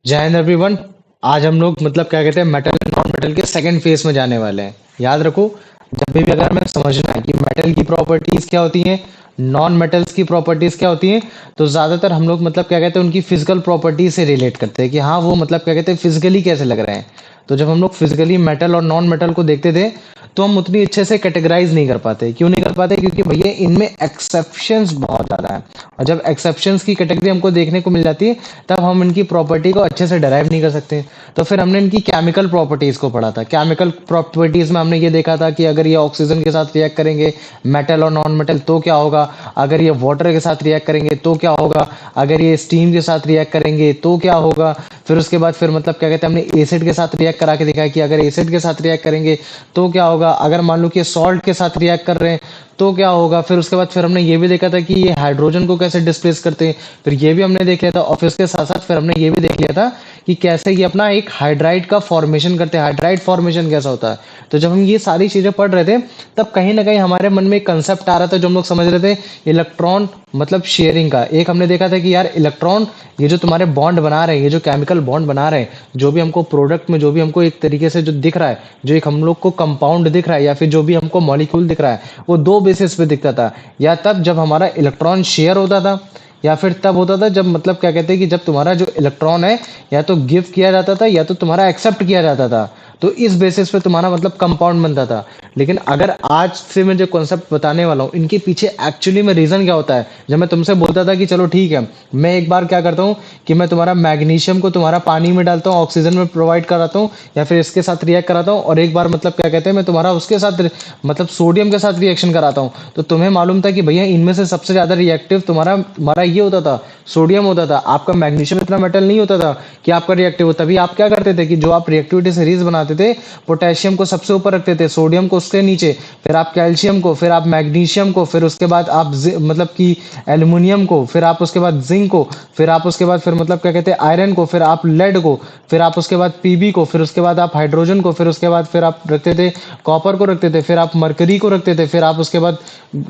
जय हिंद एवरीवन। आज हम लोग मतलब क्या कहते हैं मेटल एंड नॉन मेटल के सेकंड फेज में जाने वाले हैं। याद रखो, जब भी अगर हमें समझना है कि मेटल की प्रॉपर्टीज क्या होती हैं, नॉन मेटल्स की प्रॉपर्टीज क्या होती हैं, तो ज्यादातर हम लोग मतलब क्या कहते हैं उनकी फिजिकल प्रॉपर्टीज से रिलेट करते हैं कि हाँ वो मतलब क्या कहते हैं फिजिकली कैसे लग रहे हैं। तो जब हम लोग फिजिकली मेटल और नॉन मेटल को देखते थे तो हम उतनी अच्छे से कैटेगराइज नहीं कर पाते। क्यों नहीं कर पाते? क्योंकि भैया इनमें एक्सेप्शंस बहुत ज़्यादा है, और जब एक्सेप्शंस की कैटेगरी हमको देखने को मिल जाती है तब हम इनकी प्रॉपर्टी को अच्छे से डराइव नहीं कर सकते। तो फिर हमने इनकी केमिकल प्रॉपर्टीज़ को पढ़ा था। केमिकल प्रॉपर्टीज़ में हमने ये देखा था कि अगर ये ऑक्सीजन के साथ रिएक्ट करेंगे मेटल और नॉन मेटल तो क्या होगा, अगर ये वाटर के साथ रिएक्ट करेंगे तो क्या होगा, अगर ये स्टीम के साथ रिएक्ट करेंगे तो क्या होगा। फिर उसके बाद फिर मतलब क्या कहते हैं हमने एसिड के साथ रिएक्ट करा के दिखाया कि अगर एसिड के साथ रिएक्ट करेंगे तो क्या होगा, अगर मान लो कि सॉल्ट के साथ रिएक्ट कर रहे हैं तो क्या होगा। फिर उसके बाद फिर हमने ये भी देखा था कि ये हाइड्रोजन को कैसे डिस्प्लेस करते हैं, फिर ये भी हमने देख लिया था। और फिर उसके साथ साथ फिर हमने ये भी देख लिया था कि कैसे ये अपना एक हाइड्राइड का फॉर्मेशन करते हैं, हाइड्राइड फॉर्मेशन कैसा होता है। तो जब हम ये सारी चीजें पढ़ रहे थे तब कहीं ना कहीं हमारे मन में एक कंसेप्ट आ रहा था जो हम लोग समझ रहे थे इलेक्ट्रॉन मतलब शेयरिंग का। एक हमने देखा था कि यार इलेक्ट्रॉन ये जो तुम्हारे बॉन्ड बना रहे हैं, ये जो केमिकल बॉन्ड बना रहे हैं, जो भी हमको प्रोडक्ट में जो भी हमको एक तरीके से जो दिख रहा है, जो एक हम लोग को कंपाउंड दिख रहा है या फिर जो भी हमको मॉलिक्यूल दिख रहा है, वो दो बेसिस पे दिखता था। या तब जब हमारा इलेक्ट्रॉन शेयर होता था, या फिर तब होता था जब मतलब क्या कहते हैं कि जब तुम्हारा जो इलेक्ट्रॉन है या तो गिव किया जाता था या तो तुम्हारा एक्सेप्ट किया जाता था। तो इस बेसिस पे तुम्हारा मतलब कंपाउंड बनता था। लेकिन अगर आज से मैं जो कॉन्सेप्ट बताने वाला हूँ इनके पीछे एक्चुअली में रीजन क्या होता है। जब मैं तुमसे बोलता था कि चलो ठीक है, मैं एक बार क्या करता हूँ कि मैं तुम्हारा मैग्नीशियम को तुम्हारा पानी में डालता हूँ, ऑक्सीजन में प्रोवाइड कराता हूँ या फिर इसके साथ रिएक्ट कराता हूँ, और एक बार मतलब क्या कहते हैं मैं तुम्हारा उसके साथ मतलब सोडियम के साथ रिएक्शन कराता हूँ, तो तुम्हें मालूम था कि भैया इनमें से सबसे ज्यादा रिएक्टिव तुम्हारा हमारा ये होता था, सोडियम होता था। आपका मैग्नीशियम इतना मेटल नहीं होता था कि आपका रिएक्टिव हो। तभी आप क्या करते थे कि जो आप रिएक्टिविटी सीरीज बनाते थे, पोटेशियम को सबसे ऊपर रखते थे, सोडियम को उसके नीचे, फिर आप कैल्शियम को, फिर आप मैग्नीशियम को, फिर उसके बाद आप मतलब कि एल्युमिनियम को, फिर आप उसके बाद जिंक को, फिर आप उसके बाद फिर मतलब क्या कहते हैं आयरन को, फिर आप लेड को, फिर आप उसके बाद पीबी को, फिर उसके बाद आप हाइड्रोजन को, फिर उसके बाद फिर आप रखते थे कॉपर को रखते थे, फिर आप मरकरी को रखते थे, फिर आप उसके बाद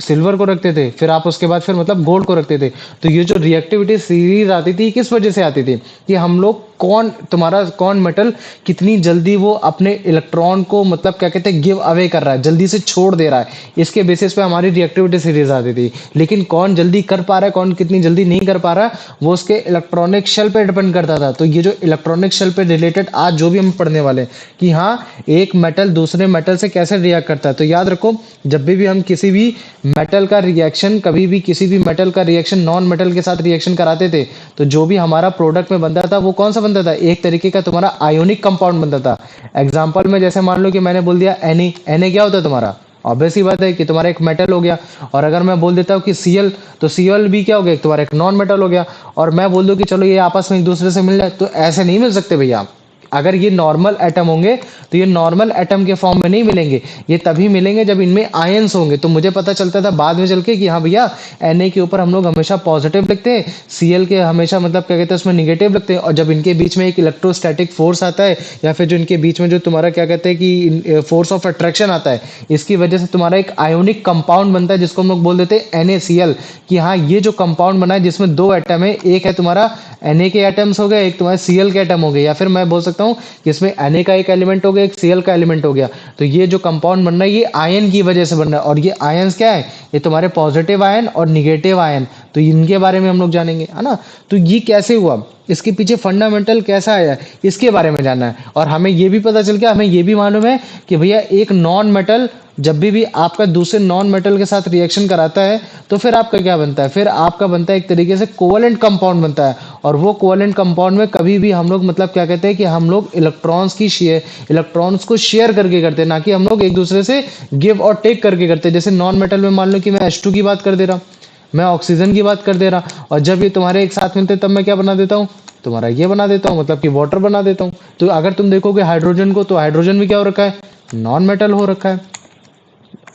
सिल्वर को रखते थे, फिर आप उसके बाद फिर मतलब गोल्ड को रखते थे। तो ये जो रिएक्टिविटी सीरीज आती थी किस वजह से आती थी कि हम लोग कौन तुम्हारा कौन मेटल कितनी जल्दी वो अपने इलेक्ट्रॉन को मतलब क्या कहते हैं गिव अवे कर रहा है, जल्दी से छोड़ दे रहा है, इसके बेसिस पे हमारी रिएक्टिविटी सीरीज आती थी। लेकिन कौन जल्दी कर पा रहा है, कौन कितनी जल्दी नहीं कर पा रहा, वो उसके इलेक्ट्रॉनिक शेल पे डिपेंड करता था। तो ये जो इलेक्ट्रॉनिक शेल पे रिलेटेड आज जो भी हम पढ़ने वाले हैं कि हाँ एक मेटल दूसरे मेटल से कैसे रिएक्ट करता है, तो याद रखो जब भी हम किसी भी मेटल का रिएक्शन, कभी भी किसी भी मेटल का रिएक्शन नॉन मेटल के साथ रिएक्शन कराते थे, तो जो भी हमारा प्रोडक्ट में बनता था वो कौन सा बनता था, एक तरीके का तुम्हारा आयोनिक कंपाउंड बनता था। एग्जांपल में जैसे मान लो कि मैंने बोल दिया Na क्या होता है तुम्हारा, ऑब्वियस ही बात है कि तुम्हारा एक मेटल हो गया। और अगर मैं बोल देता हूँ कि Cl, तो Cl भी क्या हो गया, एक तुम्हारा एक नॉन मेटल हो गया। और मैं बोल दूं कि चलो ये आपस में एक दूसरे से मिल जाए, तो ऐसे नहीं मिल सकते भैया। अगर ये नॉर्मल एटम होंगे तो ये नॉर्मल एटम के फॉर्म में नहीं मिलेंगे, ये तभी मिलेंगे जब इनमें आयंस होंगे। तो मुझे पता चलता था बाद में चल के कि हाँ भैया Na के ऊपर हम लोग हमेशा पॉजिटिव लिखते हैं, Cl के हमेशा मतलब क्या कहते हैं उसमें निगेटिव लिखते हैं। और जब इनके बीच में एक इलेक्ट्रोस्टैटिक फोर्स आता है या फिर जो इनके बीच में जो तुम्हारा क्या कहते हैं कि फोर्स ऑफ अट्रैक्शन आता है, इसकी वजह से तुम्हारा एक आयोनिक कंपाउंड बनता है जिसको हम लोग बोल देते हैं NaCl, कि हाँ ये जो कंपाउंड बना है जिसमें दो एटम है, एक है तुम्हारा Na के एटम्स हो गए, एक तुम्हारा Cl के एटम हो गए, या फिर मैं बोल सकता हूँ कि इसमें Na का एक एलिमेंट हो गया, एक Cl का एलिमेंट हो गया। तो ये जो कंपाउंड बन रहा है ये आयन की वजह से बन रहा है। और ये आयंस क्या है, ये तुम्हारे पॉजिटिव आयन और निगेटिव आयन, तो इनके बारे में हम लोग जानेंगे, है ना। तो ये कैसे हुआ, इसके पीछे फंडामेंटल कैसा आया, इसके बारे में जानना है। और हमें ये भी पता चल गया, हमें ये भी मालूम है कि भैया एक नॉन मेटल जब भी आपका दूसरे नॉन मेटल के साथ रिएक्शन कराता है तो फिर आपका क्या बनता है, फिर आपका बनता है एक तरीके से कोवेलेंट कंपाउंड बनता है। और वो कोवेलेंट कंपाउंड में कभी भी हम लोग मतलब क्या कहते हैं कि हम लोग इलेक्ट्रॉन्स को शेयर करके करते हैं, ना कि हम लोग एक दूसरे से गिव और टेक करके करते हैं। जैसे नॉन मेटल में मान लो कि मैं H2 की बात कर दे रहा, मैं ऑक्सीजन की बात कर दे रहा, और जब ये तुम्हारे एक साथ मिलते तब मैं क्या बना देता हूँ, तुम्हारा ये बना देता हूँ, मतलब कि वाटर बना देता हूँ। तो अगर तुम देखोगे हाइड्रोजन को, तो हाइड्रोजन में क्या हो रखा है, नॉन मेटल हो रखा है।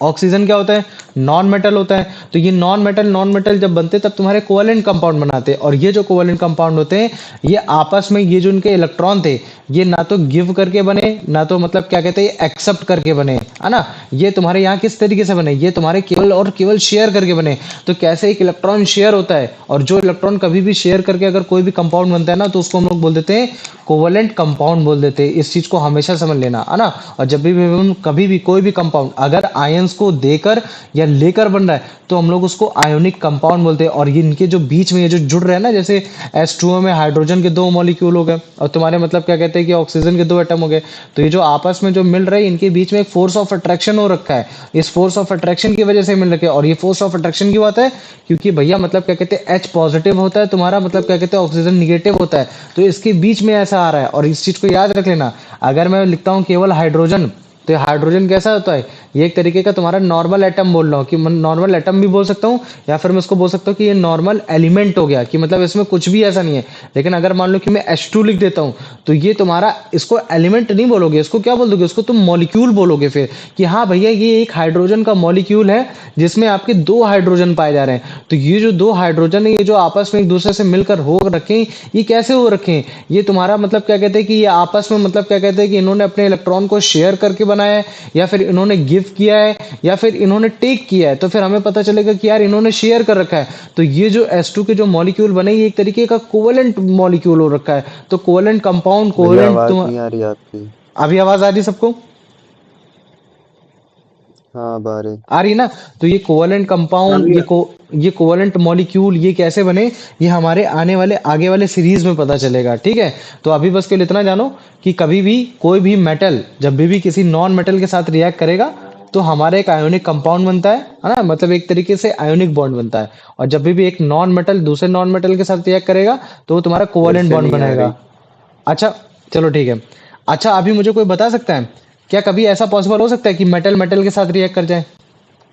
ऑक्सीजन क्या होता है, नॉन मेटल होता है। तो ये नॉन मेटल जब बनते हैं तब तुम्हारे कोवेलेंट कंपाउंड बनाते हैं। और ये जो कोवेलेंट कंपाउंड होते हैं ये आपस में ये जो इनके इलेक्ट्रॉन थे ये ना तो गिव करके बने, ना तो मतलब क्या कहते हैं एक्सेप्ट करके बने। है ना। ये तुम्हारे यहाँ किस तरीके से बने, ये तुम्हारे केवल और केवल शेयर करके बने। तो कैसे एक इलेक्ट्रॉन शेयर होता है, और जो इलेक्ट्रॉन कभी भी शेयर करके अगर कोई भी कंपाउंड बनता है ना, तो उसको हम लोग बोल देते हैं कोवलेंट कंपाउंड बोल देते हैं। इस चीज को हमेशा समझ लेना, है ना। और जब भी हम कभी भी कोई भी कंपाउंड अगर आयंस को देकर या लेकर बन रहा है, तो हम लोग उसको आयोनिक कंपाउंड बोलते हैं। और ये इनके जो बीच में ये जो जुड़ रहे हैं ना, जैसे H2O में हाइड्रोजन के दो मॉलिक्यूल हो गए, और तुम्हारे मतलब क्या कहते हैं कि ऑक्सीजन के दो एटम हो गए। तो ये जो आपस में जो मिल रहे हैं, इनके बीच में एक फोर्स ऑफ अट्रैक्शन हो रखा है। इस फोर्स ऑफ अट्रैक्शन की वजह से मिल रखे हैं। और ये फोर्स ऑफ अट्रैक्शन क्यों आता है, क्योंकि भैया मतलब क्या कहते हैं H पॉजिटिव होता है तुम्हारा, मतलब क्या कहते हैं ऑक्सीजन निगेटिव होता है। तो इसके बीच में ऐसा आ रहा है। और इस चीज को याद रख लेना, अगर मैं लिखता हूँ केवल हाइड्रोजन, तो हाइड्रोजन कैसा होता है, ये एक तरीके का तुम्हारा नॉर्मल एटम बोल रहा हूँ, कि नॉर्मल एटम भी बोल सकता हूँ, या फिर मैं इसको बोल सकता हूँ कि ये नॉर्मल एलिमेंट हो गया, कि मतलब इसमें कुछ भी ऐसा नहीं है। लेकिन अगर मान लो कि मैं H2 लिख देता हूँ, तो ये तुम्हारा इसको एलिमेंट नहीं बोलोगे, इसको क्या बोल दोगे, उसको तुम मॉलिक्यूल बोलोगे फिर, कि हाँ भैया ये एक हाइड्रोजन का मॉलिक्यूल है, जिसमें आपके दो हाइड्रोजन पाए जा रहे हैं। तो ये जो दो हाइड्रोजन है, ये जो आपस में एक दूसरे से मिलकर हो रखे हैं, ये कैसे हो रखे हैं, ये तुम्हारा मतलब क्या कहते हैं कि ये आपस में मतलब क्या कहते हैं कि इन्होंने अपने इलेक्ट्रॉन को शेयर करके बनाया है, या फिर इन्होंने गिव किया है, या फिर इन्होंने टेक किया है। तो फिर हमें पता चलेगा कि यार इन्होंने शेयर कर रखा है। तो ये जो S2 के जो मॉलिक्यूल बने, ये एक तरीके का कोवेलेंट मॉलिक्यूल हो रखा है। तो कोवेलेंट कंपाउंड भैया कोवेलेंट आवाज तुम, नहीं आ रही आपकी। अभी आवाज आ रही सबको, हाँ बारे। आ रही ना। तो ये कोवेलेंट हाँ कंपाउंड, भैया। ये कोवेलेंट मॉलिक्यूल ये कैसे बने, ये हमारे आने वाले आगे वाले सीरीज में पता चलेगा, ठीक है। तो अभी बस केवल इतना जानो कि कभी भी कोई भी मेटल जब भी किसी नॉन मेटल के साथ रिएक्ट करेगा, तो हमारा एक आयोनिक कंपाउंड बनता है ना, मतलब एक तरीके से आयोनिक बॉन्ड बनता है। और जब भी एक नॉन मेटल दूसरे नॉन मेटल के साथ रिएक्ट करेगा, तो वो तुम्हारा फिर कोवेलेंट से बॉन्ड नहीं आ बनेगा। रही। अच्छा, चलो ठीक है। अच्छा, अभी मुझे कोई बता सकता है, क्या कभी ऐसा पॉसिबल हो सकता है कि मेटल मेटल के साथ रिएक्ट कर जाए,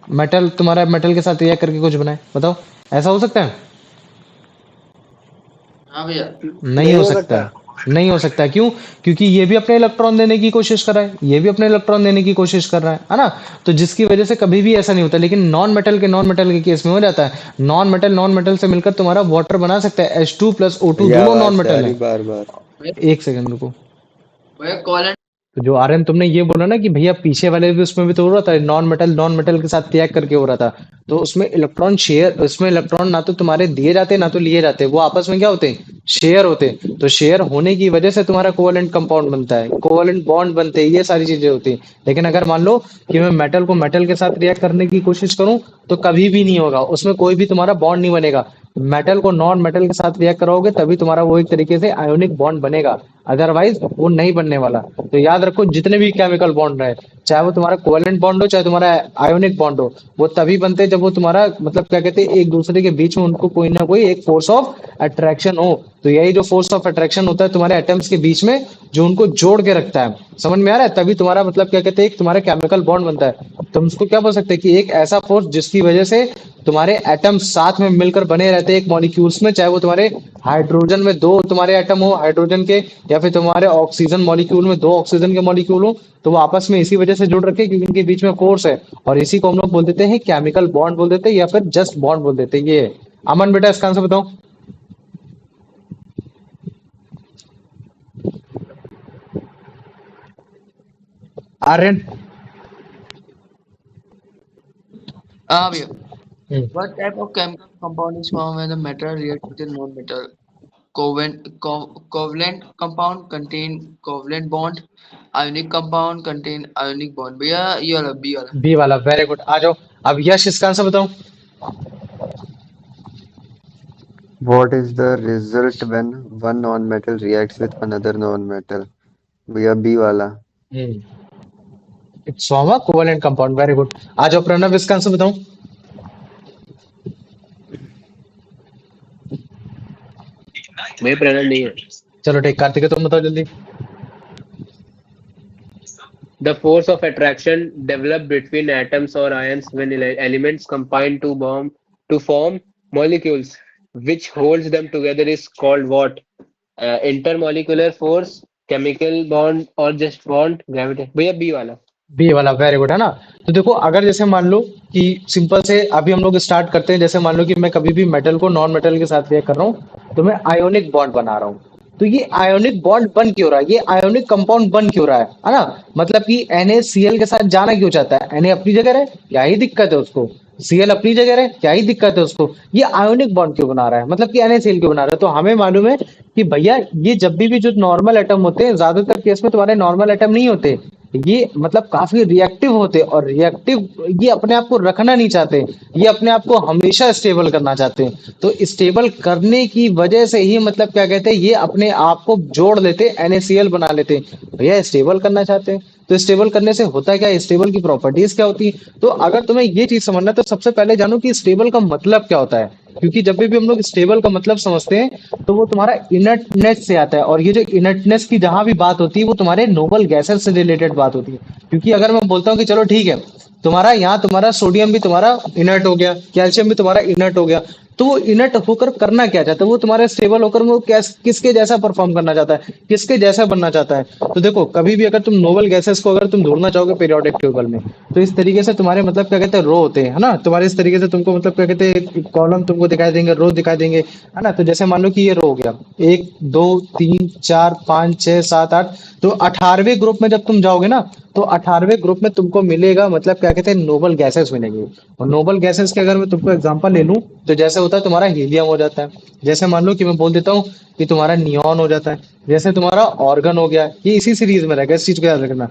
मेटल तुम्हारा मेटल के साथ रिएक्ट करके कुछ बनाए, बताओ, ऐसा हो सकता है। हाँ भैया। नहीं नहीं हो हो सकता सकता। है। नहीं हो सकता है, क्यों, क्योंकि ये भी अपने इलेक्ट्रॉन देने की कोशिश कर रहा है, ये भी अपने इलेक्ट्रॉन देने की कोशिश कर रहा है ना। तो जिसकी वजह से कभी भी ऐसा नहीं होता। लेकिन नॉन मेटल के केस में हो जाता है। नॉन मेटल से मिलकर तुम्हारा वाटर बना सकता है, H2 + O2 भैया दोनों नॉन आवाज से आ मेटल रही है। बार बार। भैया एक सेकंड रुको। भैया कॉल। तो जो आर्यन तुमने ये बोला ना कि भैया पीछे वाले भी उसमें भी तो हो रहा था, नॉन मेटल के साथ रिएक्ट करके हो रहा था। तो उसमें इलेक्ट्रॉन शेयर, उसमें इलेक्ट्रॉन ना तो तुम्हारे दिए जाते ना तो लिए जाते, वो आपस में क्या होते हैं, शेयर होते हैं। तो शेयर होने की वजह से तुम्हारा कोवेलेंट कंपाउंड बनता है, कोवेलेंट बॉन्ड बनते हैं, ये सारी चीजें होती हैं। लेकिन अगर मान लो कि मैं मेटल को मेटल के साथ रिएक्ट करने की कोशिश करूं, तो कभी भी नहीं होगा, उसमें कोई भी तुम्हारा बॉन्ड नहीं बनेगा। मेटल को नॉन मेटल के साथ रिएक्ट कराओगे तभी तुम्हारा वो एक तरीके से आयोनिक बॉन्ड बनेगा, अदरवाइज वो नहीं बनने वाला। तो याद रखो, जितने भी केमिकल बॉन्ड रहे, चाहे वो तुम्हारा कोवेलेंट बॉन्ड हो चाहे तुम्हारा आयोनिक बॉन्ड हो, वो तभी बनते हैं जब वो तुम्हारा मतलब क्या कहते हैं एक दूसरे के बीच में उनको कोई ना कोई एक फोर्स ऑफ अट्रैक्शन हो। तो यही जो फोर्स ऑफ अट्रैक्शन होता है तुम्हारे एटम्स के बीच में, जो उनको जोड़ के रखता है, समझ में आ रहा है, तभी तुम्हारा मतलब क्या कहते हैं एक तुम्हारा केमिकल बॉन्ड बनता है। तुम उसको क्या बोल सकते हैं कि एक ऐसा फोर्स जिसकी वजह से तुम्हारे एटम्स साथ में मिलकर बने रहते हैं एक मॉलिक्यूल्स में, चाहे वो तुम्हारे हाइड्रोजन में दो तुम्हारे एटम हो हाइड्रोजन के, या फिर तुम्हारे ऑक्सीजन मॉलिक्यूल में दो ऑक्सीजन के मॉलिक्यूल हो। तो वो आपस में इसी वजह से जुड़ रखे हैं क्योंकि इनके बीच में फोर्स है। और इसी को हम लोग बोल देते हैं केमिकल बॉन्ड बोल देते हैं, या फिर जस्ट बॉन्ड बोल देते हैं। ये है। अमन बेटा इसका आंसर बताओ। आर्यन। हाँ भैया। हम्म। What type of chemical compound is formed when the metal reacts with a non-metal? Covalent compound contain covalent bond. Ionic compound contain ionic bond. भैया ये वाला बी वाला। बी वाला, वेरी गुड, आ जाओ। अब यश इसका आंसर बताओ। What is the result when one non-metal reacts with another non-metal? भैया बी वाला। Hmm. It's form a covalent compound, very good. आ जाओ प्रणव, इसका आंसर बताओ। मैं प्रेरणा नहीं है। चलो ठीक, कार्तिक तुम बताओ जल्दी। The force of attraction developed between atoms or ions when elements combine to form molecules, which holds them together is called what? Intermolecular force, chemical bond or just bond, gravity. भैया बी वाला। B वाला, very good, है ना। तो देखो, अगर जैसे मान लो कि सिंपल से अभी हम लोग स्टार्ट करते हैं, जैसे मान लो कि मैं कभी भी मेटल को नॉन मेटल के साथ रिएक्ट कर रहा हूँ, तो मैं आयोनिक बॉन्ड बना रहा हूँ। तो ये आयोनिक बॉन्ड बन क्यों रहा है, ये आयोनिक कंपाउंड बन क्यों रहा है ना। मतलब कि NaCl के साथ जाना क्यों चाहता है, Na अपनी जगह है, क्या ही दिक्कत है उसको, Cl अपनी जगह है, क्या ही दिक्कत है उसको, ये आयोनिक बॉन्ड क्यों बना रहा है, मतलब कि NaCl क्यों बना रहा है। तो हमें मालूम है कि भैया ये जब भी जो नॉर्मल एटम होते हैं, ज्यादातर केस में तुम्हारे नॉर्मल एटम नहीं होते, ये मतलब काफी रिएक्टिव होते, और रिएक्टिव ये अपने आप को रखना नहीं चाहते, ये अपने आप को हमेशा स्टेबल करना चाहते हैं। तो स्टेबल करने की वजह से ही मतलब क्या कहते हैं, ये अपने आप को जोड़ लेते, NaCl बना लेते, भैया स्टेबल करना चाहते हैं। तो स्टेबल करने से होता क्या है, स्टेबल की प्रॉपर्टीज क्या होती है। तो अगर तुम्हें ये चीज समझना है तो सबसे पहले जानो कि स्टेबल का मतलब क्या होता है। क्योंकि जब भी हम लोग स्टेबल का मतलब समझते हैं तो वो तुम्हारा इनर्टनेस से आता है, और ये जो इनर्टनेस की जहां भी बात होती है वो तुम्हारे नोबल गैसेस से रिलेटेड बात होती है। क्योंकि अगर मैं बोलता हूँ कि चलो ठीक है, तुम्हारा यहाँ तुम्हारा सोडियम भी तुम्हारा इनर्ट हो गया, कैल्शियम भी तुम्हारा इनर्ट हो गया, तो वो इनर्ट होकर करना क्या चाहता है, वो तुम्हारे स्टेबल होकर वो किसके जैसा परफॉर्म करना चाहता है, किसके जैसा बनना चाहता है। तो देखो कभी भी अगर तुम नोबल गैसेस को अगर तुम ढूंढना चाहोगे पीरियोडिक टेबल में, तो इस तरीके से तुम्हारे मतलब क्या कहते हैं रो होते हैं, है ना, तुम्हारे इस तरीके से तुमको मतलब क्या कहते हैं कॉलम तुमको दिखाई देंगे, रो दिखाई देंगे, है ना। तो जैसे मान लो कि ये रो हो गया, 1 2 3 4 5 6 7 8, तो 18वें ग्रुप में जब तुम जाओगे ना, तो 18वें ग्रुप में तुमको मिलेगा मतलब क्या कहते हैं नोबल गैसेस मिलेंगे। और नोबल गैसेस के अगर मैं तुमको एग्जांपल ले लूं, तो जैसे होता है तुम्हारा हीलियम हो जाता है, जैसे मान लो कि मैं बोल देता हूँ कि तुम्हारा नियॉन हो जाता है, जैसे तुम्हारा ऑर्गन हो गया, ये इसी सीरीज में रहेगा, इस चीज को याद रखना।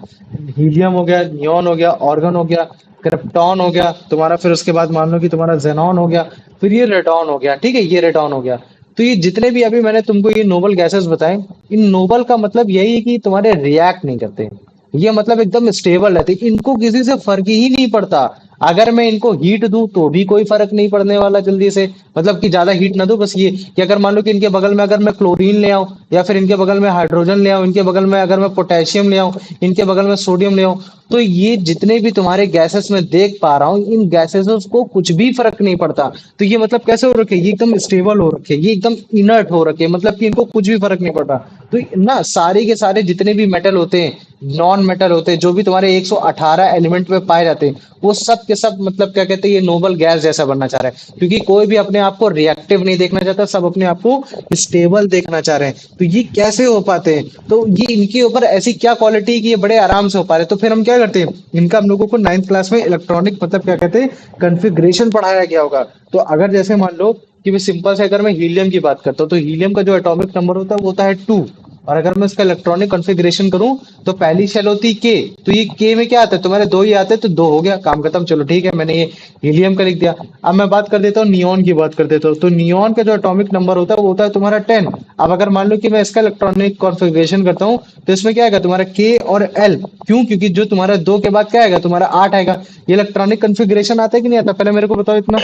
हीलियम हो गया, नियॉन हो गया, ऑर्गन हो गया, क्रिप्टॉन हो गया तुम्हारा, फिर उसके बाद मान लो कि तुम्हारा जेनॉन हो गया, फिर ये रेडॉन हो गया, ठीक है, ये रेडॉन हो गया। तो ये जितने भी अभी मैंने तुमको ये नोबल गैसेस बताए, इन नोबल का मतलब यही है कि तुम्हारे रिएक्ट नहीं करते, ये मतलब एकदम स्टेबल रहते, इनको किसी से फर्क ही नहीं पड़ता। अगर मैं इनको हीट दूं तो भी कोई फर्क नहीं पड़ने वाला जल्दी से, मतलब कि ज्यादा हीट ना दूं, बस ये कि अगर मान लो कि इनके बगल में अगर मैं क्लोरीन ले आऊं, या फिर इनके बगल में हाइड्रोजन ले आऊं, इनके बगल में अगर मैं पोटेशियम ले आऊं, इनके बगल में सोडियम ले आऊं, तो ये जितने भी तुम्हारे गैसेस में देख पा रहा हूँ, इन गैसेस को कुछ भी फर्क नहीं पड़ता। तो ये मतलब कैसे हो रखे, ये एकदम स्टेबल हो रखे, ये एकदम इनर्ट हो रखे, मतलब कि इनको कुछ भी फर्क नहीं पड़ता। तो ना सारे के सारे जितने भी मेटल होते हैं, नॉन मेटल होते हैं, जो भी तुम्हारे 118 एलिमेंट में पाए जाते हैं, वो सब के सब मतलब क्या कहते हैं ये नोबल गैस जैसा बनना चाह रहा है। क्योंकि कोई भी अपने आप को रिएक्टिव नहीं देखना चाहता, सब अपने आप को स्टेबल देखना चाह रहे हैं। तो ये कैसे हो पाते हैं, तो ये इनके ऊपर ऐसी क्या क्वालिटी है कि ये बड़े आराम से हो पा रहे हैं। तो फिर हम क्या करते हैं, इनका हम लोगों को 9th क्लास में इलेक्ट्रॉनिक मतलब क्या कहते हैं कन्फिग्रेशन पढ़ाया गया होगा। तो अगर जैसे मान लो कि मैं सिंपल से अगर मैं हीलियम की बात करता हूँ, तो हीलियम का जो एटॉमिक नंबर होता है वो होता है 2। और अगर मैं इसका इलेक्ट्रॉनिक कॉन्फ़िगरेशन करूं, तो पहली शेल होती के, तो ये के में क्या आता है, तुम्हारे दो ही आते हैं, तो दो हो गया, काम खत्म। चलो ठीक है, मैंने ये हीलियम का लिख दिया। अब मैं बात कर देता हूँ नियॉन की, बात कर देता हूँ, तो नियॉन का जो एटॉमिक नंबर होता है वो होता है तुम्हारा 10। अब अगर मान लो कि मैं इसका इलेक्ट्रॉनिक कॉन्फ़िगरेशन करता हूँ, तो इसमें क्या आएगा तुम्हारा के और एल, क्यों, क्योंकि जो तुम्हारा दो के बाद क्या आएगा तुम्हारा 8 आएगा। ये इलेक्ट्रॉनिक कॉन्फ़िगरेशन आता है कि नहीं आता, पहले मेरे को बताओ इतना।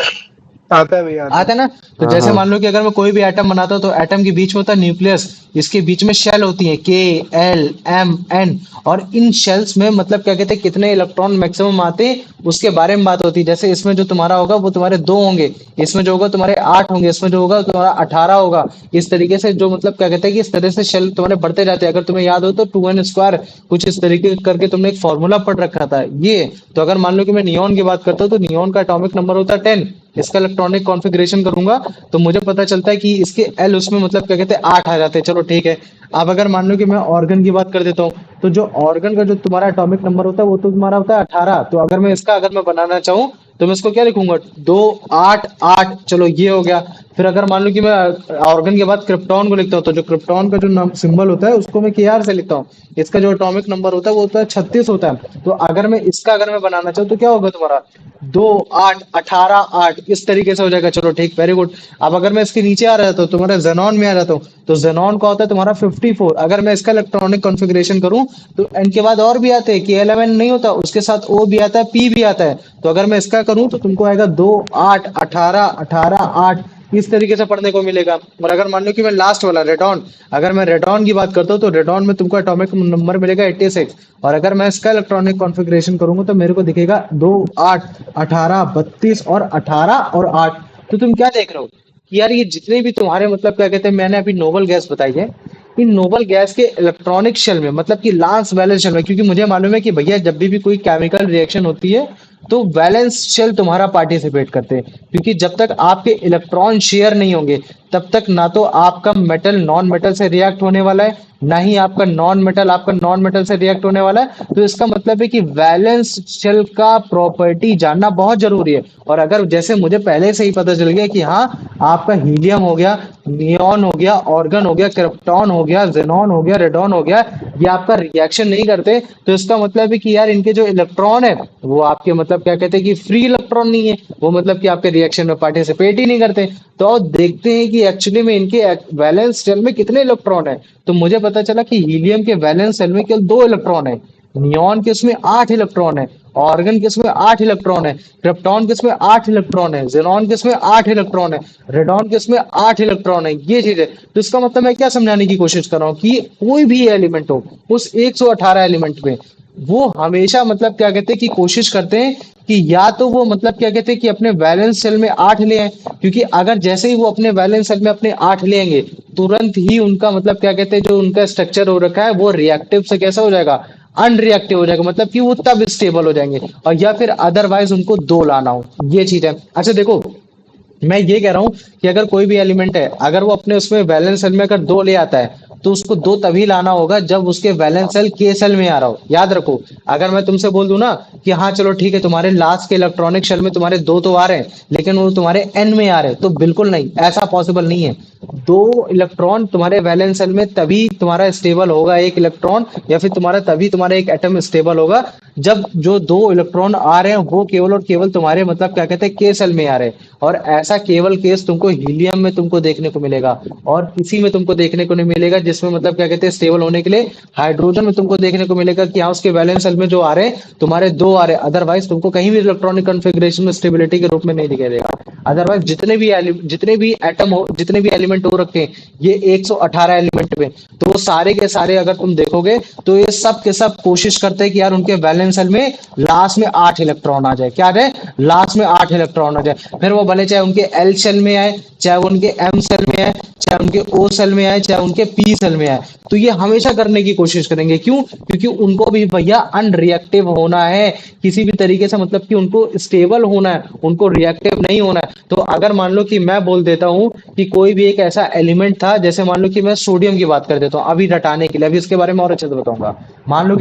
आता है भैया, आता आता है ना। तो हाँ जैसे हाँ मान लो कि अगर मैं कोई भी एटम बनाता हूं, तो एटम के बीच में होता है न्यूक्लियस, इसके बीच में शेल होती है के एल एम एन, और इन शेल्स में मतलब क्या कहते हैं कितने इलेक्ट्रॉन मैक्सिमम आते हैं उसके बारे में बात होती है। जैसे इसमें जो तुम्हारा होगा वो तुम्हारे 2 होंगे, इसमें जो होगा तुम्हारे 8 होंगे, इसमें जो होगा तुम्हारा 18 होगा। इस तरीके से जो मतलब क्या कहते हैं कि इस तरह से शेल तुम्हारे बढ़ते जाते हैं। अगर तुम्हें याद हो तो 2n² कुछ इस तरीके करके तुमने एक फॉर्मूला पढ़ रखा था ये। तो अगर मान लो कि मैं नियॉन की बात करता हूँ, तो नियॉन का एटॉमिक नंबर होता है 10। इसका इलेक्ट्रॉनिक कॉन्फ़िगरेशन करूंगा तो मुझे पता चलता है कि इसके एल उसमें मतलब क्या कहते हैं 8 आ जाते हैं। चलो ठीक है। अब अगर मान लो कि मैं ऑर्गन की बात कर देता हूँ, तो जो ऑर्गन का जो तुम्हारा एटॉमिक नंबर होता है वो तो तुम्हारा होता है 18। तो अगर मैं इसका अगर मैं बनाना चाहूँ, तो मैं इसको क्या लिखूंगा, 2 8 8, चलो ये हो गया। फिर अगर मान लो कि मैं ऑर्गन के बाद क्रिप्टॉन को लिखता हूँ, तो जो क्रिप्टॉन का जो नाम सिंबल होता है उसको मैं के आर से लिखता हूँ। इसका जो एटॉमिक नंबर होता है वो होता है 36 होता है। तो अगर मैं इसका अगर मैं बनाना चाहूँ, तो क्या होगा तुम्हारा 2 8 18 8, इस तरीके से हो जाएगा। चलो ठीक, वेरी गुड। अब अगर मैं इसके नीचे आ रहा था, तो तुम्हारा जेनॉन में आ रहा था, तो जेनॉन का होता है तुम्हारा 54। अगर मैं इसका इलेक्ट्रॉनिक कॉन्फ़िगरेशन करूं, तो एन के बाद और भी आते हैं, के 11 नहीं होता, उसके साथ ओ भी आता है, पी भी आता है। तो अगर मैं इसका करूं तो तुमको आएगा 2 8 18 18 8, इस तरीके से पढ़ने को मिलेगा। और अगर मान लो कि मैं लास्ट वाला रेडॉन, अगर मैं रेडॉन की बात करता हूँ, तो रेडॉन में तुमको एटॉमिक नंबर मिलेगा 86। और अगर मैं इसका इलेक्ट्रॉनिक कॉन्फ़िगरेशन करूंगा, तो मेरे को दिखेगा 2 8 18 32 और 18 और 8। तो तुम क्या देख रहे हो कि यार ये जितने भी तुम्हारे मतलब क्या कहते हैं मैंने अभी नोबल गैस बताई है, इन नोबल गैस के इलेक्ट्रॉनिक शेल में मतलब कि लास्ट वैलेंस शेल में, क्योंकि मुझे मालूम है कि भैया जब भी कोई केमिकल रिएक्शन होती है, तो वैलेंस शेल तुम्हारा पार्टिसिपेट करते हैं। क्योंकि जब तक आपके इलेक्ट्रॉन शेयर नहीं होंगे तब तक ना तो आपका मेटल नॉन मेटल से रिएक्ट होने वाला है, ना ही आपका नॉन मेटल से रिएक्ट होने वाला है। तो इसका मतलब है कि वैलेंस शेल का प्रॉपर्टी जानना बहुत जरूरी है। और अगर जैसे मुझे पहले से ही पता चल गया कि हाँ आपका हीलियम हो गया, नियॉन हो गया, ऑर्गन हो गया, क्रिप्टॉन हो गया, जेनॉन हो गया, रेडॉन हो गया, ये आपका रिएक्शन नहीं करते, तो इसका मतलब है कि यार इनके जो इलेक्ट्रॉन है वो आपके मतलब क्या कहते हैं कि फ्री इलेक्ट्रॉन नहीं है, वो मतलब कि आपके रिएक्शन में पार्टिसिपेट ही नहीं करते। तो अब देखते हैं कि एक्चुअली में इनके वैलेंस शेल में कितने इलेक्ट्रॉन है। तो मुझे पता चला कि हीलियम के वैलेंस शेल में केवल 2 इलेक्ट्रॉन है, नियॉन के उसमें 8 इलेक्ट्रॉन है, ऑर्गन के उसमें 8 इलेक्ट्रॉन है, क्रिप्टॉन के उसमें 8 इलेक्ट्रॉन है, जेनॉन के उसमें 8 इलेक्ट्रॉन है, रेडॉन के उसमें 8 इलेक्ट्रॉन है। ये चीज है। तो इसका मतलब मैं क्या समझाने की कोशिश कर रहा हूँ कि कोई भी एलिमेंट हो उस 118 एलिमेंट में वो हमेशा मतलब क्या कहते हैं कि कोशिश करते हैं कि या तो वो मतलब क्या कहते हैं कि अपने वैलेंस सेल में 8 ले आए, क्योंकि अगर जैसे ही वो अपने वैलेंस सेल में अपने 8 ले आएंगे तुरंत ही उनका मतलब क्या कहते हैं जो उनका स्ट्रक्चर हो रखा है वो रिएक्टिव से कैसा हो जाएगा, अनरिएक्टिव हो जाएगा, मतलब कि वो तब स्टेबल हो जाएंगे। और या फिर अदरवाइज उनको 2 लाना हो, ये चीज है। अच्छा देखो, मैं ये कह रहा हूं कि अगर कोई भी एलिमेंट है अगर वो अपने उसमें वैलेंस सेल में अगर 2 ले आता है तो उसको 2 तभी लाना होगा जब उसके वैलेंस सेल के सेल में आ रहा हो। याद रखो, अगर मैं तुमसे बोल दूं ना कि हाँ चलो ठीक है तुम्हारे लास्ट के इलेक्ट्रॉनिक शेल में तुम्हारे 2 तो आ रहे हैं लेकिन वो तुम्हारे एन में आ रहे हैं, तो बिल्कुल नहीं, ऐसा पॉसिबल नहीं है। 2 इलेक्ट्रॉन तुम्हारे वैलेंस सेल में तभी तुम्हारा स्टेबल होगा एक इलेक्ट्रॉन, या फिर तुम्हारा तभी तुम्हारा एक एटम स्टेबल होगा जब जो 2 इलेक्ट्रॉन आ रहे हैं वो केवल और केवल तुम्हारे मतलब क्या कहते हैं के सेल में आ रहे हैं। और ऐसा केवल केस तुमको हीलियम में तुमको देखने को मिलेगा और किसी में तुमको देखने को नहीं मिलेगा जिसमें मतलब क्या कहते हैं स्टेबल होने के लिए हाइड्रोजन में तुमको देखने को मिलेगा कि हाँ उसके वैलेंस सेल में जो आ रहे हैं तुम्हारे 2 आ रहे हैं, अदरवाइज तुमको कहीं भी इलेक्ट्रॉनिक कॉन्फ़िगरेशन में स्टेबिलिटी के रूप में नहीं दिखाई देगा। अदरवाइज जितने भी एटम हो, जितने भी एलिमेंट हो रखे हैं ये 118 एलिमेंट में, तो वो सारे के सारे अगर तुम देखोगे तो ये सब के सब कोशिश करते हैं कि यार उनके वैलेंस सेल में लास्ट में 8 इलेक्ट्रॉन आ जाए। क्या आ जाए? लास्ट में 8 इलेक्ट्रॉन आ जाए। फिर वो भले चाहे उनके एल सेल में आए, चाहे वो उनके एम सेल में आए, चाहे उनके ओ सेल में आए, चाहे उनके पी सेल में आए, तो ये हमेशा करने की कोशिश करेंगे। क्यों? क्योंकि उनको भी भैया अनरिएक्टिव होना है किसी भी तरीके से, मतलब कि उनको स्टेबल होना है, उनको रिएक्टिव नहीं होना है। तो अगर मान लो कि मैं बोल देता हूं कि कोई भी एक ऐसा एलिमेंट था, जैसे मान लो कि मैं सोडियम की बात कर देता हूं अभी रटाने के लिए, अभी इसके बारे में और अच्छे से बताऊंगा। मान लो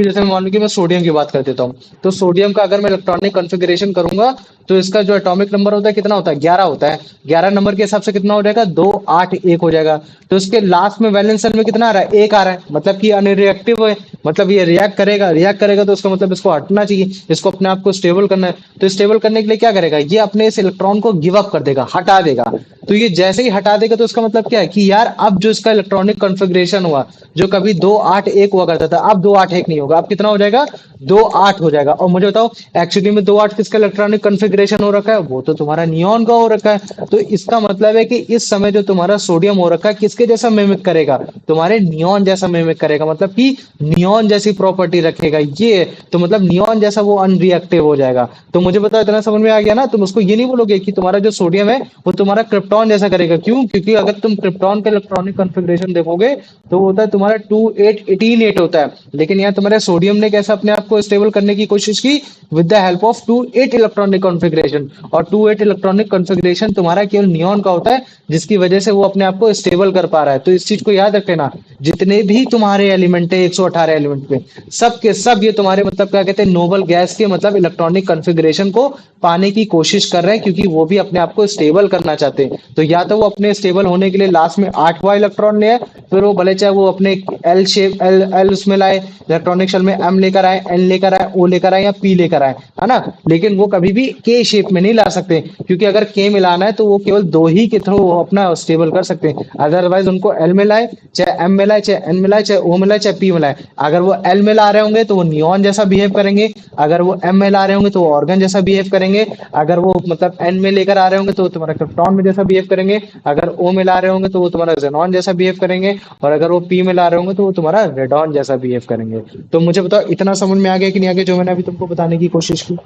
कि मैं सोडियम की बात कर देता हूं, तो सोडियम का अगर मैं इलेक्ट्रॉनिक कॉन्फ़िगरेशन करूंगा तो इसका जो एटॉमिक नंबर होता है कितना होता है? 11 होता है। 11 नंबर के हिसाब से कितना हो जाएगा? 2 8 1 हो जाएगा। तो इसके लास्ट में वैलेंस सेल में कितना आ रहा है? 1 आ रहा है, मतलब कि अनरिएक्टिव है, मतलब ये रिएक्ट करेगा तो इसका मतलब इसको हटना चाहिए, इसको अपने आप को स्टेबल करना है। तो स्टेबल करने के लिए क्या करेगा? ये अपने इस इलेक्ट्रॉन को गिव अप कर देगा, हटा देगा। तो ये जैसे ही हटा देगा तो इसका मतलब क्या है कि यार अब जो इसका इलेक्ट्रॉनिक कॉन्फ़िगरेशन हुआ, जो कभी 2 8 1 हुआ करता था, अब 2 8 1 नहीं होगा, अब कितना हो जाएगा? 2 8 हो जाएगा। और मुझे बताओ एक्चुअली में 2 8 किसका इलेक्ट्रॉनिक कॉन्फ़िगरेशन हो रखा है? वो तो तुम्हारा नियॉन का हो रखा है। तो इसका मतलब है कि इस समय जो तुम्हारा सोडियम हो रखा है किसके जैसा मिमिक करेगा? तुम्हारे नियॉन जैसा मिमिक करेगा, मतलब कि नियॉन जैसी प्रॉपर्टी रखेगा। ये तो मतलब नियॉन जैसा वो अनरिएक्टिव हो जाएगा। तो मुझे बताओ इतना समझ में आ गया ना? तुम उसको ये नहीं बोलोगे कि तुम्हारा जो सोडियम है वो तुम्हारा क्रिप्टॉन जैसा करेगा। क्यों? क्योंकि अगर तुम क्रिप्टॉन का इलेक्ट्रॉनिक कॉन्फ़िगरेशन देखोगे तो वो होता है तुम्हारा 2 8 18 8 होता है, लेकिन यहाँ तुम्हारे सोडियम ने कैसा अपने आप को स्टेबल करने की कोशिश की? With the help of 2 8 electronic configuration. और 2 8 इलेक्ट्रॉनिक कॉन्फ़िगरेशन तुम्हारा केवल नियॉन का होता है, जिसकी वजह से वो अपने आप को स्टेबल कर पा रहा है। तो इस चीज को याद रख लेना, जितने भी तुम्हारे एलिमेंट है 118 एलिमेंट में, सब के सब ये तुम्हारे मतलब क्या कहते हैं नोबल गैस के मतलब इलेक्ट्रॉनिक कॉन्फ़िगरेशन को पाने की कोशिश कर रहे हैं, क्योंकि वो भी अपने आप को स्टेबल करना चाहते हैं। तो या तो वो अपने स्टेबल होने के लिए लास्ट में 8वां इलेक्ट्रॉन ले आए, फिर वो भले चाहे वो अपने एल शेप एल उसमें लाए, इलेक्ट्रॉनिक शेल में एम लेकर आए, एन लेकर आए, ओ लेकर आए या पी लेकर आए, है ना? लेकिन वो कभी भी के शेप में नहीं ला सकते, क्योंकि अगर के मिलाना है तो वो केवल 2 ही के थ्रू अपना स्टेबल कर सकते हैं। अदरवाइज उनको एल में लाए, चाहे एम में लाए, चाहे एन में लाए, चाहे ओ में लाए, चाहे पी में लाए, अगर वो एल में ला रहे होंगे तो वो नियॉन जैसा बिहेव करेंगे, अगर वो एम में ला रहे होंगे तो वो ऑर्गन जैसा बिहेव करेंगे, अगर वो मतलब एन में लेकर आ रहे होंगे तो वो तुम्हारा क्रिप्टॉन में जैसा बिहेव करेंगे, अगर ओ में ला रहे होंगे तो वो तुम्हारा जेनॉन जैसा बिहेव करेंगे, और अगर वो पी में ला रहे होंगे तो वो तुम्हारा रेडॉन जैसा बिहेव करेंगे। तो मुझे बताओ इतना समझ में आ गया कि नहीं आ गया जो मैंने अभी तुमको बताने की कोशिश की?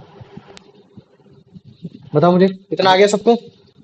बताओ मुझे, इतना आ गया सबको?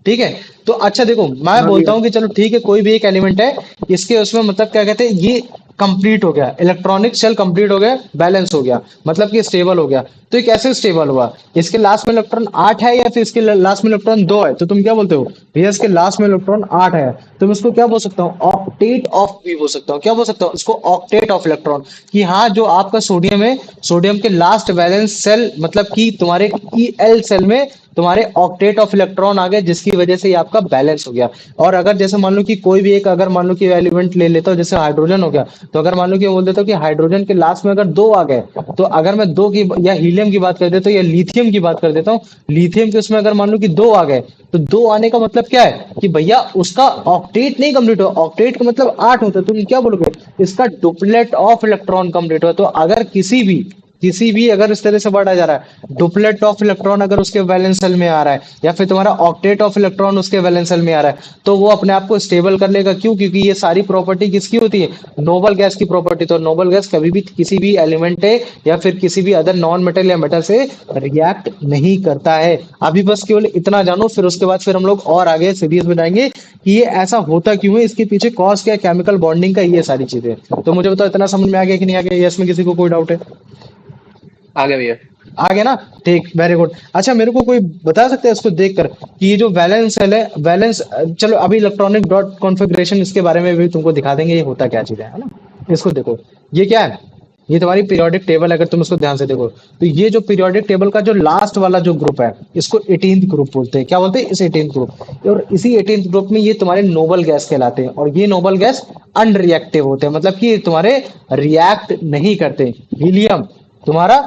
ठीक है। तो अच्छा देखो, मैं बोलता हूँ कि चलो ठीक है, कोई भी एक एलिमेंट है, इसके उसमें मतलब क्या कहते हैं ये कंप्लीट हो गया, इलेक्ट्रॉनिक शेल कंप्लीट हो गया, बैलेंस हो गया, मतलब कि स्टेबल हो गया। तो ये कैसे स्टेबल हुआ? इसके लास्ट में इलेक्ट्रॉन 8 है या फिर इसके लास्ट में इलेक्ट्रॉन 2 है? तो तुम क्या बोलते हो भैया इसके लास्ट में इलेक्ट्रॉन 8 है, तो मैं इसको क्या बोल सकता हूँ, ऑक्टेट ऑफ भी बोल सकता हूँ। क्या बोल सकता हूँ इसको? Octet of electron. कि हाँ जो आपका सोडियम है, सोडियम के लास्ट वैलेंस सेल मतलब कि तुम्हारे EL सेल में तुम्हारे ऑक्टेट ऑफ इलेक्ट्रॉन आ गए, जिसकी वजह से ये आपका बैलेंस हो गया। और अगर जैसे मान लो कि कोई भी एक, अगर मान लो कि एलिमेंट ले लेता हूँ जैसे हाइड्रोजन हो गया, तो अगर मान लो कि बोल देता हूँ कि हाइड्रोजन के लास्ट में अगर 2 आ गए, तो अगर मैं 2 की या हीलियम की बात कर देता हूँ या लिथियम की बात कर देता हूँ, लिथियम के उसमें अगर मान लो कि 2 आ गए, तो 2 आने का मतलब क्या है कि भैया उसका ऑक्टेट नहीं कंप्लीट हुआ। ऑक्टेट का मतलब 8 होता है, तुम क्या बोलोगे? इसका डुप्लेट ऑफ इलेक्ट्रॉन कंप्लीट हुआ। तो अगर किसी भी अगर इस तरह से वर्ड आ जा रहा है, डुप्लेट ऑफ इलेक्ट्रॉन अगर उसके वैलेंस सेल में आ रहा है, या फिर तुम्हारा ऑक्टेट ऑफ इलेक्ट्रॉन उसके वैलेंस सेल में आ रहा है, तो वो अपने आप को स्टेबल कर लेगा। क्यों? क्योंकि ये सारी प्रॉपर्टी किसकी होती है? नोबल गैस की प्रॉपर्टी। तो नोबल गैस कभी भी किसी भी एलिमेंट है या फिर किसी भी अदर नॉन मेटल या मेटल से रिएक्ट नहीं करता है। अभी बस केवल इतना जानो, फिर उसके बाद फिर हम लोग और आगे सीरीज में जाएंगे कि ये ऐसा होता क्यों है, इसके पीछे कॉज क्या है, केमिकल बॉन्डिंग का, ये सारी चीजें। तो मुझे बताओ इतना समझ में आ गया कि नहीं आ गया, या इसमें किसी को कोई डाउट है? आ गया भैया। आ गया ना? ठीक, वेरी गुड। अच्छा मेरे को कोई बता सकता है इसको देखकर कि ये जो वैलेंस सेल है, वैलेंस, चलो अभी इलेक्ट्रॉनिक डॉट कॉन्फ़िगरेशन इसके बारे में भी तुमको दिखा देंगे ये होता क्या चीज है ना। इसको देखो, ये क्या है? ये तुम्हारी पीरियोडिक टेबल है। अगर तुम इसको ध्यान से देखो तो ये जो पीरियोडिक टेबल का जो लास्ट वाला जो ग्रुप है, इसको 18th ग्रुप बोलते हैं। क्या बोलते हैं? इस 18th ग्रुप। और इसी 18th ग्रुप में ये तुम्हारे नोबल गैस कहलाते हैं, और ये नोबल गैस अनरिएक्टिव होते हैं, मतलब कि तुम्हारे रिएक्ट नहीं करते। हीलियम तुम्हारा